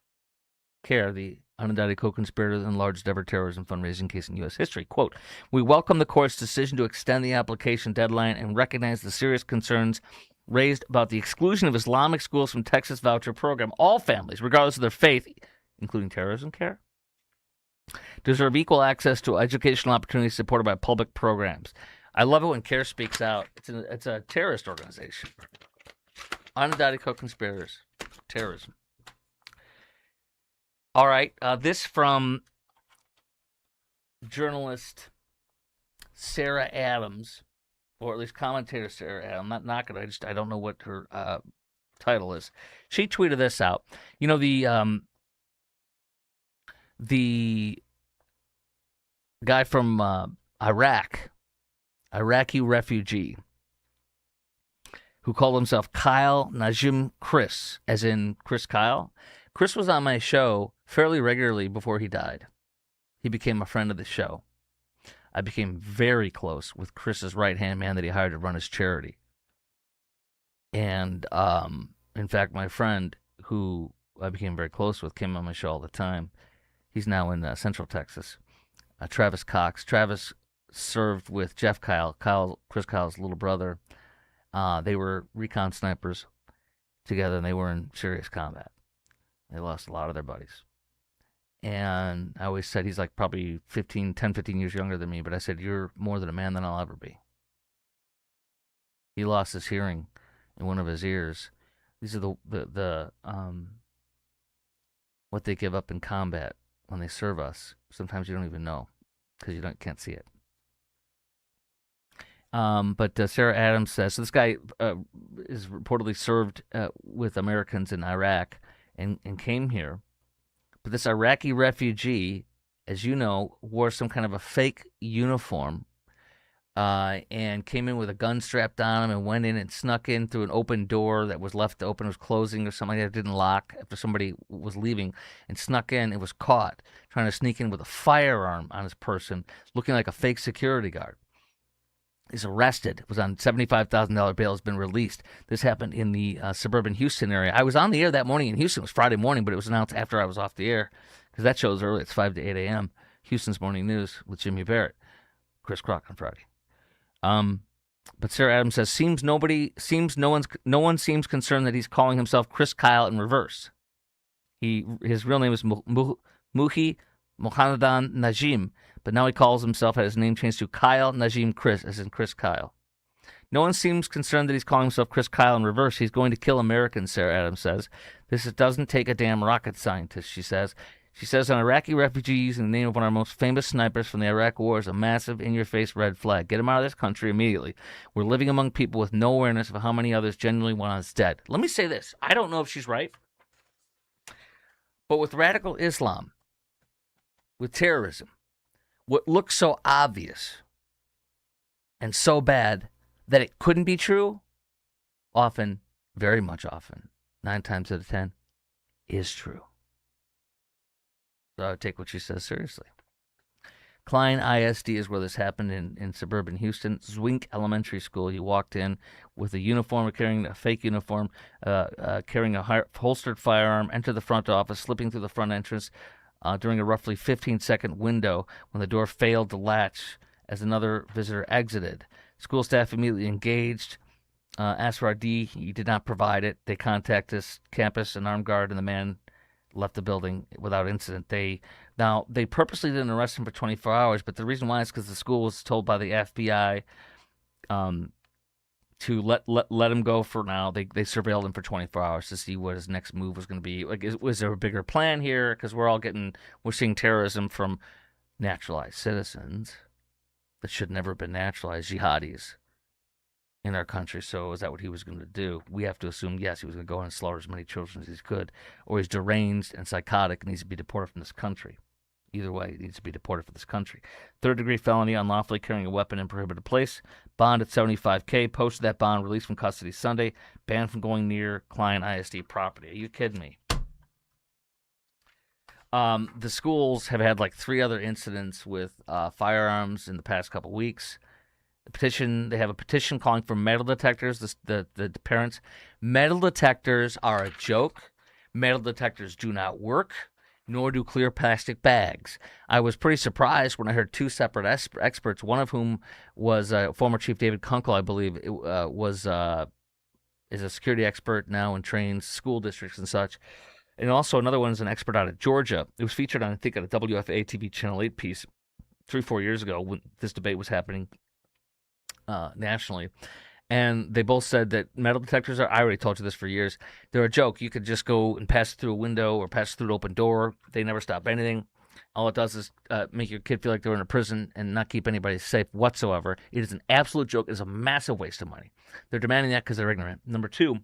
CARE, the unindicted co-conspirator in the largest ever terrorism fundraising case in U.S. history. Quote, we welcome the court's decision to extend the application deadline and recognize the serious concerns raised about the exclusion of Islamic schools from Texas voucher program. All families, regardless of their faith, including terrorism care, deserve equal access to educational opportunities supported by public programs. I love it when CARE speaks out. It's a terrorist organization. Unindicted co-conspirators. Terrorism. All right. This from journalist Sarah Adams, or at least commentator Sarah Adams. I'm not knocking her. I don't know what her title is. She tweeted this out. You know, the guy from Iraqi refugee, who called himself Kyle Najim Chris, as in Chris Kyle. Chris was on my show fairly regularly before he died. He became a friend of the show. I became very close with Chris's right-hand man that he hired to run his charity. And In fact, my friend, who I became very close with, came on my show all the time. He's now in Central Texas. Travis Cox. Travis served with Jeff Kyle, Chris Kyle's little brother. They were recon snipers together, and they were in serious combat. They lost a lot of their buddies. And I always said he's like probably 10, 15 years younger than me, but I said, you're more than a man than I'll ever be. He lost his hearing in one of his ears. These are the what they give up in combat when they serve us. Sometimes you don't even know because you can't see it. But Sarah Adams says, so this guy is reportedly served with Americans in Iraq and came here. But this Iraqi refugee, as you know, wore some kind of a fake uniform and came in with a gun strapped on him and went in and snuck in through an open door that was left open, was closing or something that didn't lock after somebody was leaving, and snuck in and was caught trying to sneak in with a firearm on his person, looking like a fake security guard. He's arrested, was on $75,000 bail, has been released. This happened in the suburban Houston area. I was on the air that morning in Houston. It was Friday morning, but it was announced after I was off the air because that show's early. It's 5 to 8 a.m. Houston's Morning News with Jimmy Barrett, Chris Crock on Friday. But Sarah Adams says, no one seems concerned that he's calling himself Chris Kyle in reverse. His real name is Muhi Mohammedan Najim, but now he calls himself, had his name changed to Kyle Najim Chris, as in Chris Kyle. No one seems concerned that he's calling himself Chris Kyle in reverse. He's going to kill Americans, Sarah Adams says. This doesn't take a damn rocket scientist, she says. She says an Iraqi refugee using the name of one of our most famous snipers from the Iraq War is a massive, in-your-face red flag. Get him out of this country immediately. We're living among people with no awareness of how many others genuinely want us dead. Let me say this. I don't know if she's right, but with radical Islam, with terrorism, what looks so obvious and so bad that it couldn't be true, often, very much often, 9 times out of 10, is true. So I would take what she says seriously. Klein ISD is where this happened in suburban Houston. Zwink Elementary School. He walked in with a uniform, carrying a fake uniform, carrying a holstered firearm, entered the front office, slipping through the front entrance during a roughly 15-second window when the door failed to latch as another visitor exited. School staff immediately engaged, asked for ID. He did not provide it. They contacted campus, an armed guard, and the man left the building without incident. They purposely didn't arrest him for 24 hours, but the reason why is because the school was told by the FBI to let him go for now. They surveilled him for 24 hours to see what his next move was going to be. Like, was there a bigger plan here? Because we're seeing terrorism from naturalized citizens that should never have been naturalized, jihadis in our country. So is that what he was going to do? We have to assume, yes, he was going to go in and slaughter as many children as he could, or he's deranged and psychotic and needs to be deported from this country. Either way, he needs to be deported from this country. 3rd-degree felony, unlawfully carrying a weapon in prohibited place. Bond at $75K. Posted that bond, released from custody Sunday. Banned from going near Klein ISD property. Are you kidding me? The schools have had like 3 other incidents with firearms in the past couple weeks. They have a petition calling for metal detectors. The parents, metal detectors are a joke. Metal detectors do not work, nor do clear plastic bags. I was pretty surprised when I heard 2 separate experts, one of whom was former Chief David Kunkel, I believe, is a security expert now and trains school districts and such. And also another one is an expert out of Georgia. It was featured on, I think, on a WFA TV Channel 8 piece 3-4 years ago when this debate was happening nationally. And they both said that metal detectors I already told you this for years, they're a joke. You could just go and pass through a window or pass through an open door. They never stop anything. All it does is make your kid feel like they're in a prison and not keep anybody safe whatsoever. It is an absolute joke. It is a massive waste of money. They're demanding that because they're ignorant. Number 2,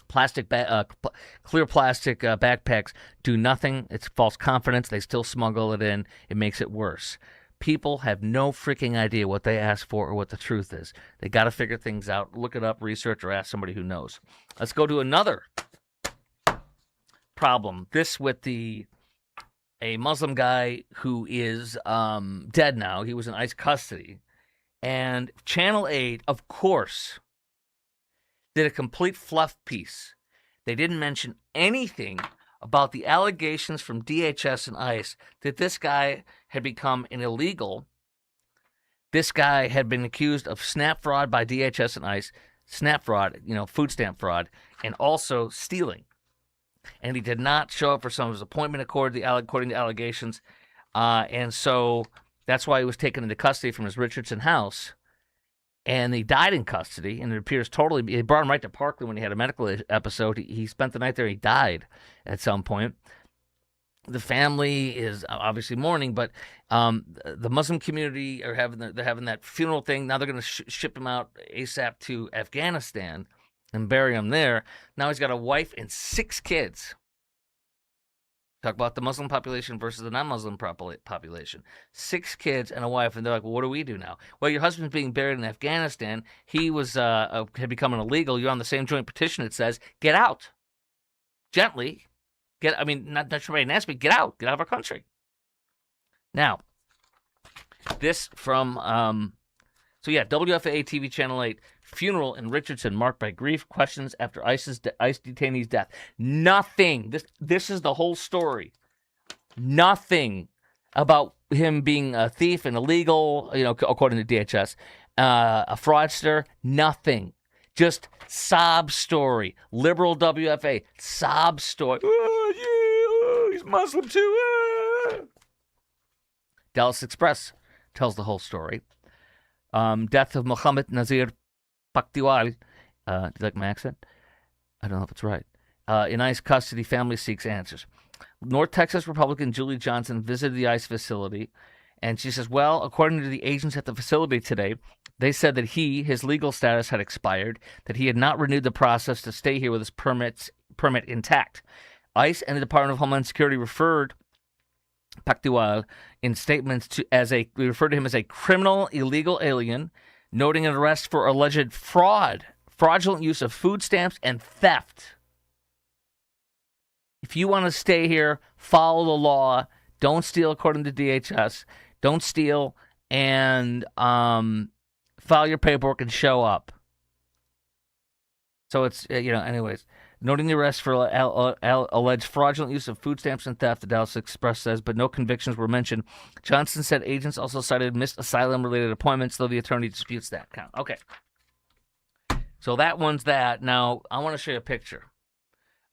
clear plastic backpacks do nothing. It's false confidence. They still smuggle it in. It makes it worse. People have no freaking idea what they ask for or what the truth is. They got to figure things out, look it up, research, or ask somebody who knows. Let's go to another problem. This with a Muslim guy who is dead now. He was in ICE custody. And Channel 8, of course, did a complete fluff piece They didn't mention anything about the allegations from DHS and ICE that this guy had become an illegal. This guy had been accused of SNAP fraud by DHS and ICE, SNAP fraud, food stamp fraud, and also stealing. And he did not show up for some of his appointment according to allegations. And so that's why he was taken into custody from his Richardson house. And he died in custody, and it appears they brought him right to Parkland when he had a medical episode. He spent the night there. He died at some point. The family is obviously mourning, but the Muslim community they're having that funeral thing. Now they're going to ship him out ASAP to Afghanistan and bury him there. Now he's got a wife and 6 kids. Talk about the Muslim population versus the non-Muslim population. 6 kids and a wife, and they're like, well, what do we do now? Well, your husband's being buried in Afghanistan. He had become an illegal. You're on the same joint petition. It says, get out. Gently. Not sure anybody asked me, get out. Get out of our country. Now, this from, WFAA TV Channel 8, funeral in Richardson marked by grief, questions after ICE detainee's death. Nothing. This is the whole story. Nothing about him being a thief and illegal, according to DHS, a fraudster. Nothing. Just sob story. Liberal WFA, sob story. Oh, yeah, he's Muslim too. Dallas Express tells the whole story. Death of Mohammed Nazir Paktiwal. Do you like my accent? I don't know if it's right. In ICE custody, family seeks answers. North Texas Republican Julie Johnson visited the ICE facility, and she says, well, according to the agents at the facility today, they said that his legal status had expired, that he had not renewed the process to stay here with his permit intact. ICE and the Department of Homeland Security referred Paktiwal in statements we referred to him as a criminal illegal alien, noting an arrest for alleged fraudulent use of food stamps and theft. If you want to stay here, follow the law. Don't steal according to DHS. Don't steal and file your paperwork and show up. So it's, anyways. Noting the arrest for alleged fraudulent use of food stamps and theft, the Dallas Express says, but no convictions were mentioned. Johnson said agents also cited missed asylum-related appointments, though the attorney disputes that count. Okay. So that one's that. Now, I want to show you a picture.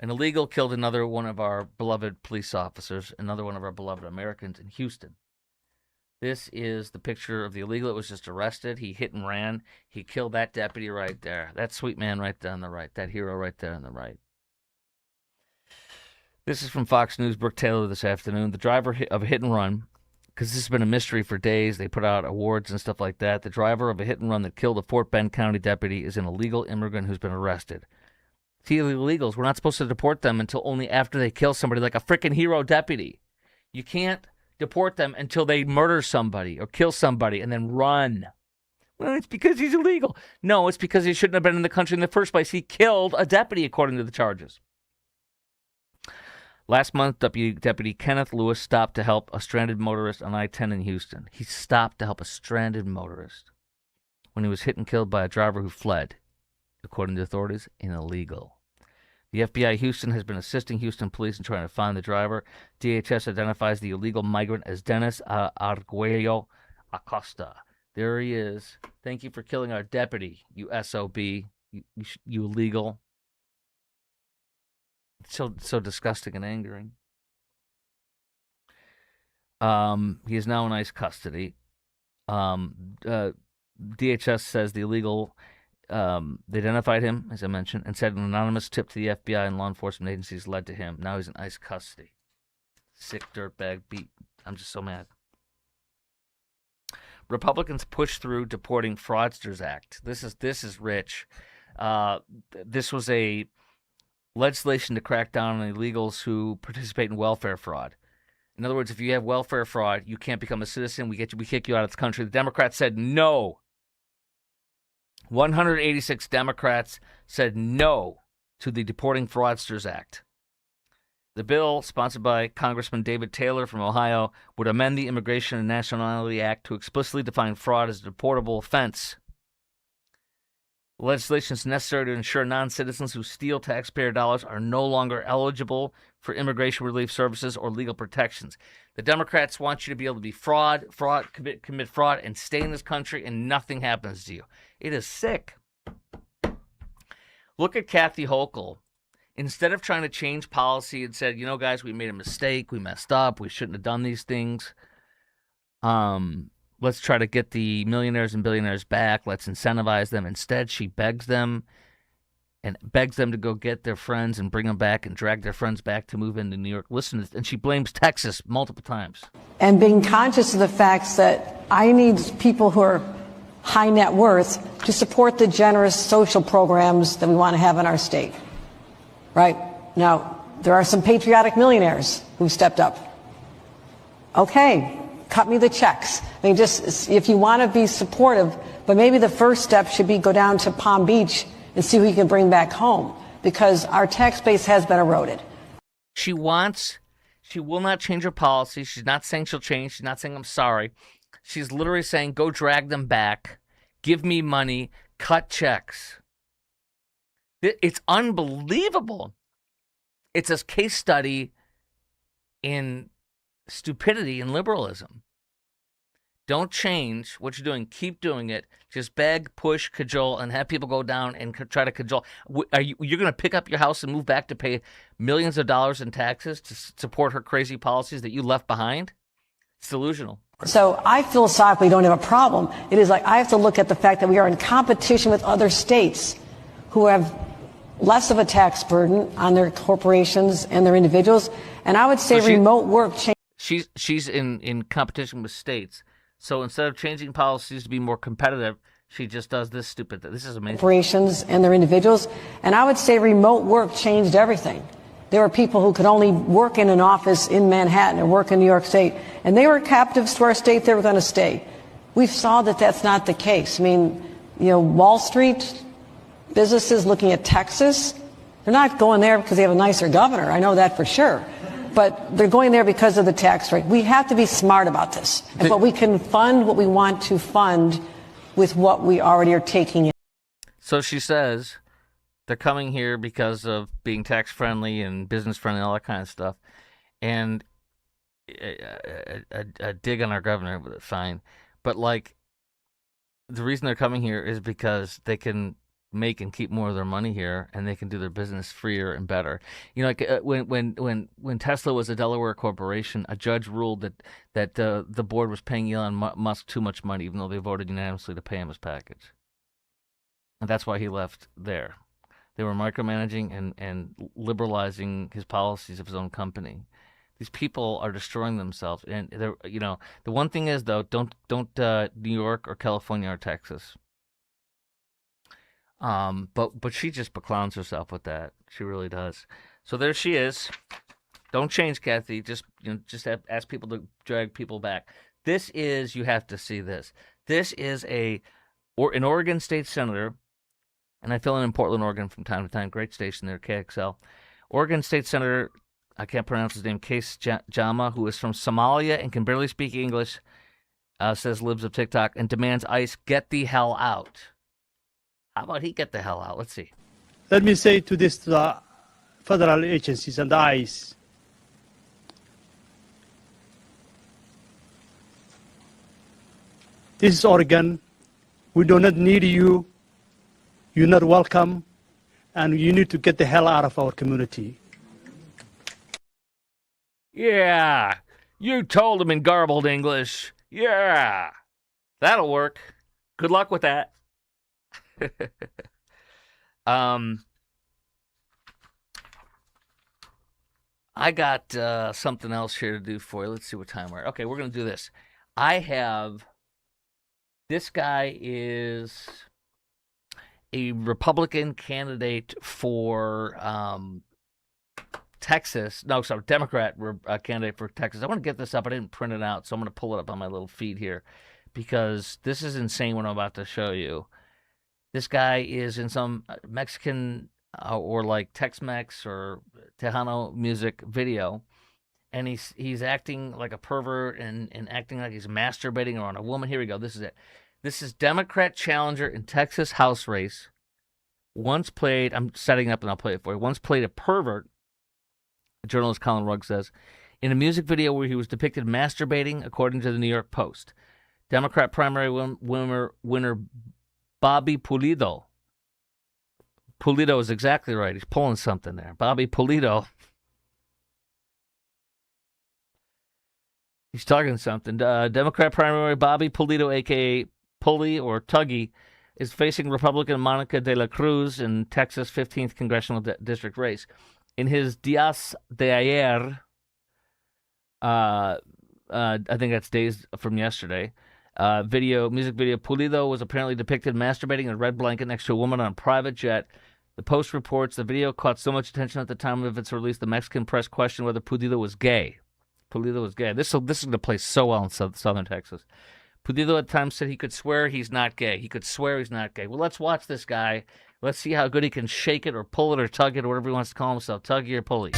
An illegal killed another one of our beloved police officers, another one of our beloved Americans in Houston. This is the picture of the illegal that was just arrested. He hit and ran. He killed that deputy right there. That sweet man right there on the right. That hero right there on the right. This is from Fox News, Brooke Taylor this afternoon. The driver of a hit and run, because this has been a mystery for days. They put out awards and stuff like that. The driver of a hit and run that killed a Fort Bend County deputy is an illegal immigrant who's been arrested. See, illegals, we're not supposed to deport them until only after they kill somebody like a freaking hero deputy. You can't deport them until they murder somebody or kill somebody and then run. Well, it's because he's illegal. No, it's because he shouldn't have been in the country in the first place. He killed a deputy, according to the charges. Last month, Deputy Kenneth Lewis stopped to help a stranded motorist on I-10 in Houston. He stopped to help a stranded motorist when he was hit and killed by a driver who fled, according to authorities, an illegal. The FBI Houston has been assisting Houston police in trying to find the driver. DHS identifies the illegal migrant as Dennis Arguello Acosta. There he is. Thank you for killing our deputy, you SOB, you illegal. So disgusting and angering. He is now in ICE custody. DHS says the illegal... they identified him, as I mentioned, and said an anonymous tip to the FBI and law enforcement agencies led to him. Now he's in ICE custody. Sick dirtbag beat. I'm just so mad. Republicans push through Deporting Fraudsters Act. This is rich. This was a legislation to crack down on illegals who participate in welfare fraud. In other words, if you have welfare fraud, you can't become a citizen. We kick you out of the country. The Democrats said no. 186 Democrats said no to the Deporting Fraudsters Act. The bill, sponsored by Congressman David Taylor from Ohio, would amend the Immigration and Nationality Act to explicitly define fraud as a deportable offense. Legislation is necessary to ensure non-citizens who steal taxpayer dollars are no longer eligible for immigration relief services or legal protections. The Democrats want you to be able to be commit fraud, and stay in this country, and nothing happens to you. It is sick. Look at Kathy Hochul. Instead of trying to change policy and said, guys, we made a mistake, we messed up, we shouldn't have done these things. Let's try to get the millionaires and billionaires back. Let's incentivize them. Instead, she begs them to go get their friends and bring them back and drag their friends back to move into New York. Listen to this. And she blames Texas multiple times. And being conscious of the facts that I need people who are high net worth to support the generous social programs that we want to have in our state. Right? Now, there are some patriotic millionaires who stepped up. Okay. Cut me the checks. I mean, just if you want to be supportive, but maybe the first step should be go down to Palm Beach and see who you can bring back home, because our tax base has been eroded. She will not change her policy. She's not saying she'll change. She's not saying I'm sorry. She's literally saying go drag them back, give me money, cut checks. It's unbelievable. It's a case study in stupidity and liberalism. Don't change what you're doing. Keep doing it. Just beg, push, cajole, and have people go down and try to cajole. You're going to pick up your house and move back to pay millions of dollars in taxes to support her crazy policies that you left behind? It's delusional. So I philosophically don't have a problem. It is like I have to look at the fact that we are in competition with other states who have less of a tax burden on their corporations and their individuals. And I would say remote work change. She's in competition with states. So instead of changing policies to be more competitive, she just does this stupid thing. This is amazing. Corporations and their individuals. And I would say remote work changed everything. There were people who could only work in an office in Manhattan or work in New York State, and they were captives to our state. They were going to stay. We saw that that's not the case. I mean, Wall Street, businesses looking at Texas, they're not going there because they have a nicer governor. I know that for sure. But they're going there because of the tax rate. We have to be smart about this. But we can fund what we want to fund with what we already are taking in. So she says they're coming here because of being tax friendly and business friendly and all that kind of stuff. And a dig on our governor, but fine. But the reason they're coming here is because they can make and keep more of their money here, and they can do their business freer and better. When Tesla was a Delaware corporation, a judge ruled that the board was paying Elon Musk too much money, even though they voted unanimously to pay him his package, and that's why he left there. They were micromanaging and liberalizing his policies of his own company. These people are destroying themselves, and the one thing is though, don't New York or California or Texas. But she just beclowns herself with that. She really does. So there she is. Don't change, Kathy. Just ask people to drag people back. This is, you have to see this. This is an Oregon state senator, and I fill in Portland, Oregon from time to time. Great station there, KXL. Oregon state senator, I can't pronounce his name, Case Jama, who is from Somalia and can barely speak English, says libs of TikTok, and demands ICE get the hell out. How about he get the hell out? Let's see. Let me say to the federal agencies and the ICE. This is Oregon. We do not need you. You're not welcome. And you need to get the hell out of our community. Yeah. You told him in garbled English. Yeah. That'll work. Good luck with that. I got something else here to do for you. Let's see what time we're at. Okay, we're going to do this. This guy is a Republican candidate for Texas. No, sorry, Democrat candidate for Texas. I want to get this up. I didn't print it out, so I'm going to pull it up on my little feed here because this is insane what I'm about to show you. This guy is in some Mexican or like Tex-Mex or Tejano music video, and he's acting like a pervert and acting like he's masturbating on a woman. Here we go. This is it. This is Democrat challenger in Texas House race. once played, I'm setting up and I'll play it for you, once played a pervert, journalist Colin Rugg says, in a music video where he was depicted masturbating, according to the New York Post. Democrat primary winner Bobby Pulido. Pulido is exactly right. He's pulling something there. Bobby Pulido. He's talking something. Democrat primary Bobby Pulido, a.k.a. Pulley or Tuggy, is facing Republican Monica de la Cruz in Texas' 15th congressional district race. In his Días de Ayer, I think that's days from yesterday, music video, Pulido was apparently depicted masturbating in a red blanket next to a woman on a private jet. The Post reports the video caught so much attention at the time of its release, the Mexican press questioned whether Pulido was gay. Pulido was gay. This is going to play so well in southern Texas. Pulido at times said he could swear he's not gay. He could swear he's not gay. Well, let's watch this guy. Let's see how good he can shake it or pull it or tug it or whatever he wants to call himself. Tuggy or pulley.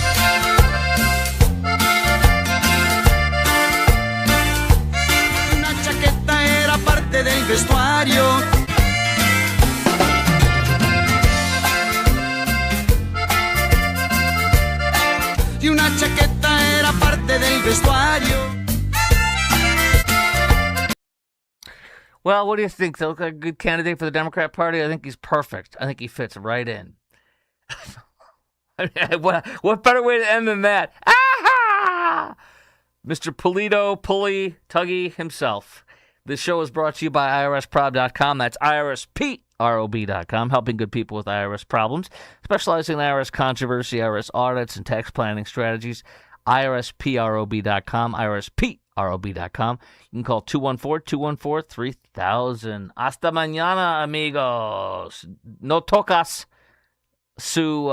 Una chaqueta era parte del vestuario. Y una chaqueta era parte del vestuario. Well, what do you think? Does he look like a good candidate for the Democrat Party? I think he's perfect. I think he fits right in. What better way to end than that? Ah-ha! Mr. Pulido, Pulley, Tuggy himself. This show is brought to you by IRSprob.com. That's IRSprob.com, helping good people with IRS problems, specializing in IRS controversy, IRS audits, and tax planning strategies. IRSprob.com, IRSprob.com. You can call 214-214-3000. Hasta mañana, amigos. No tocas su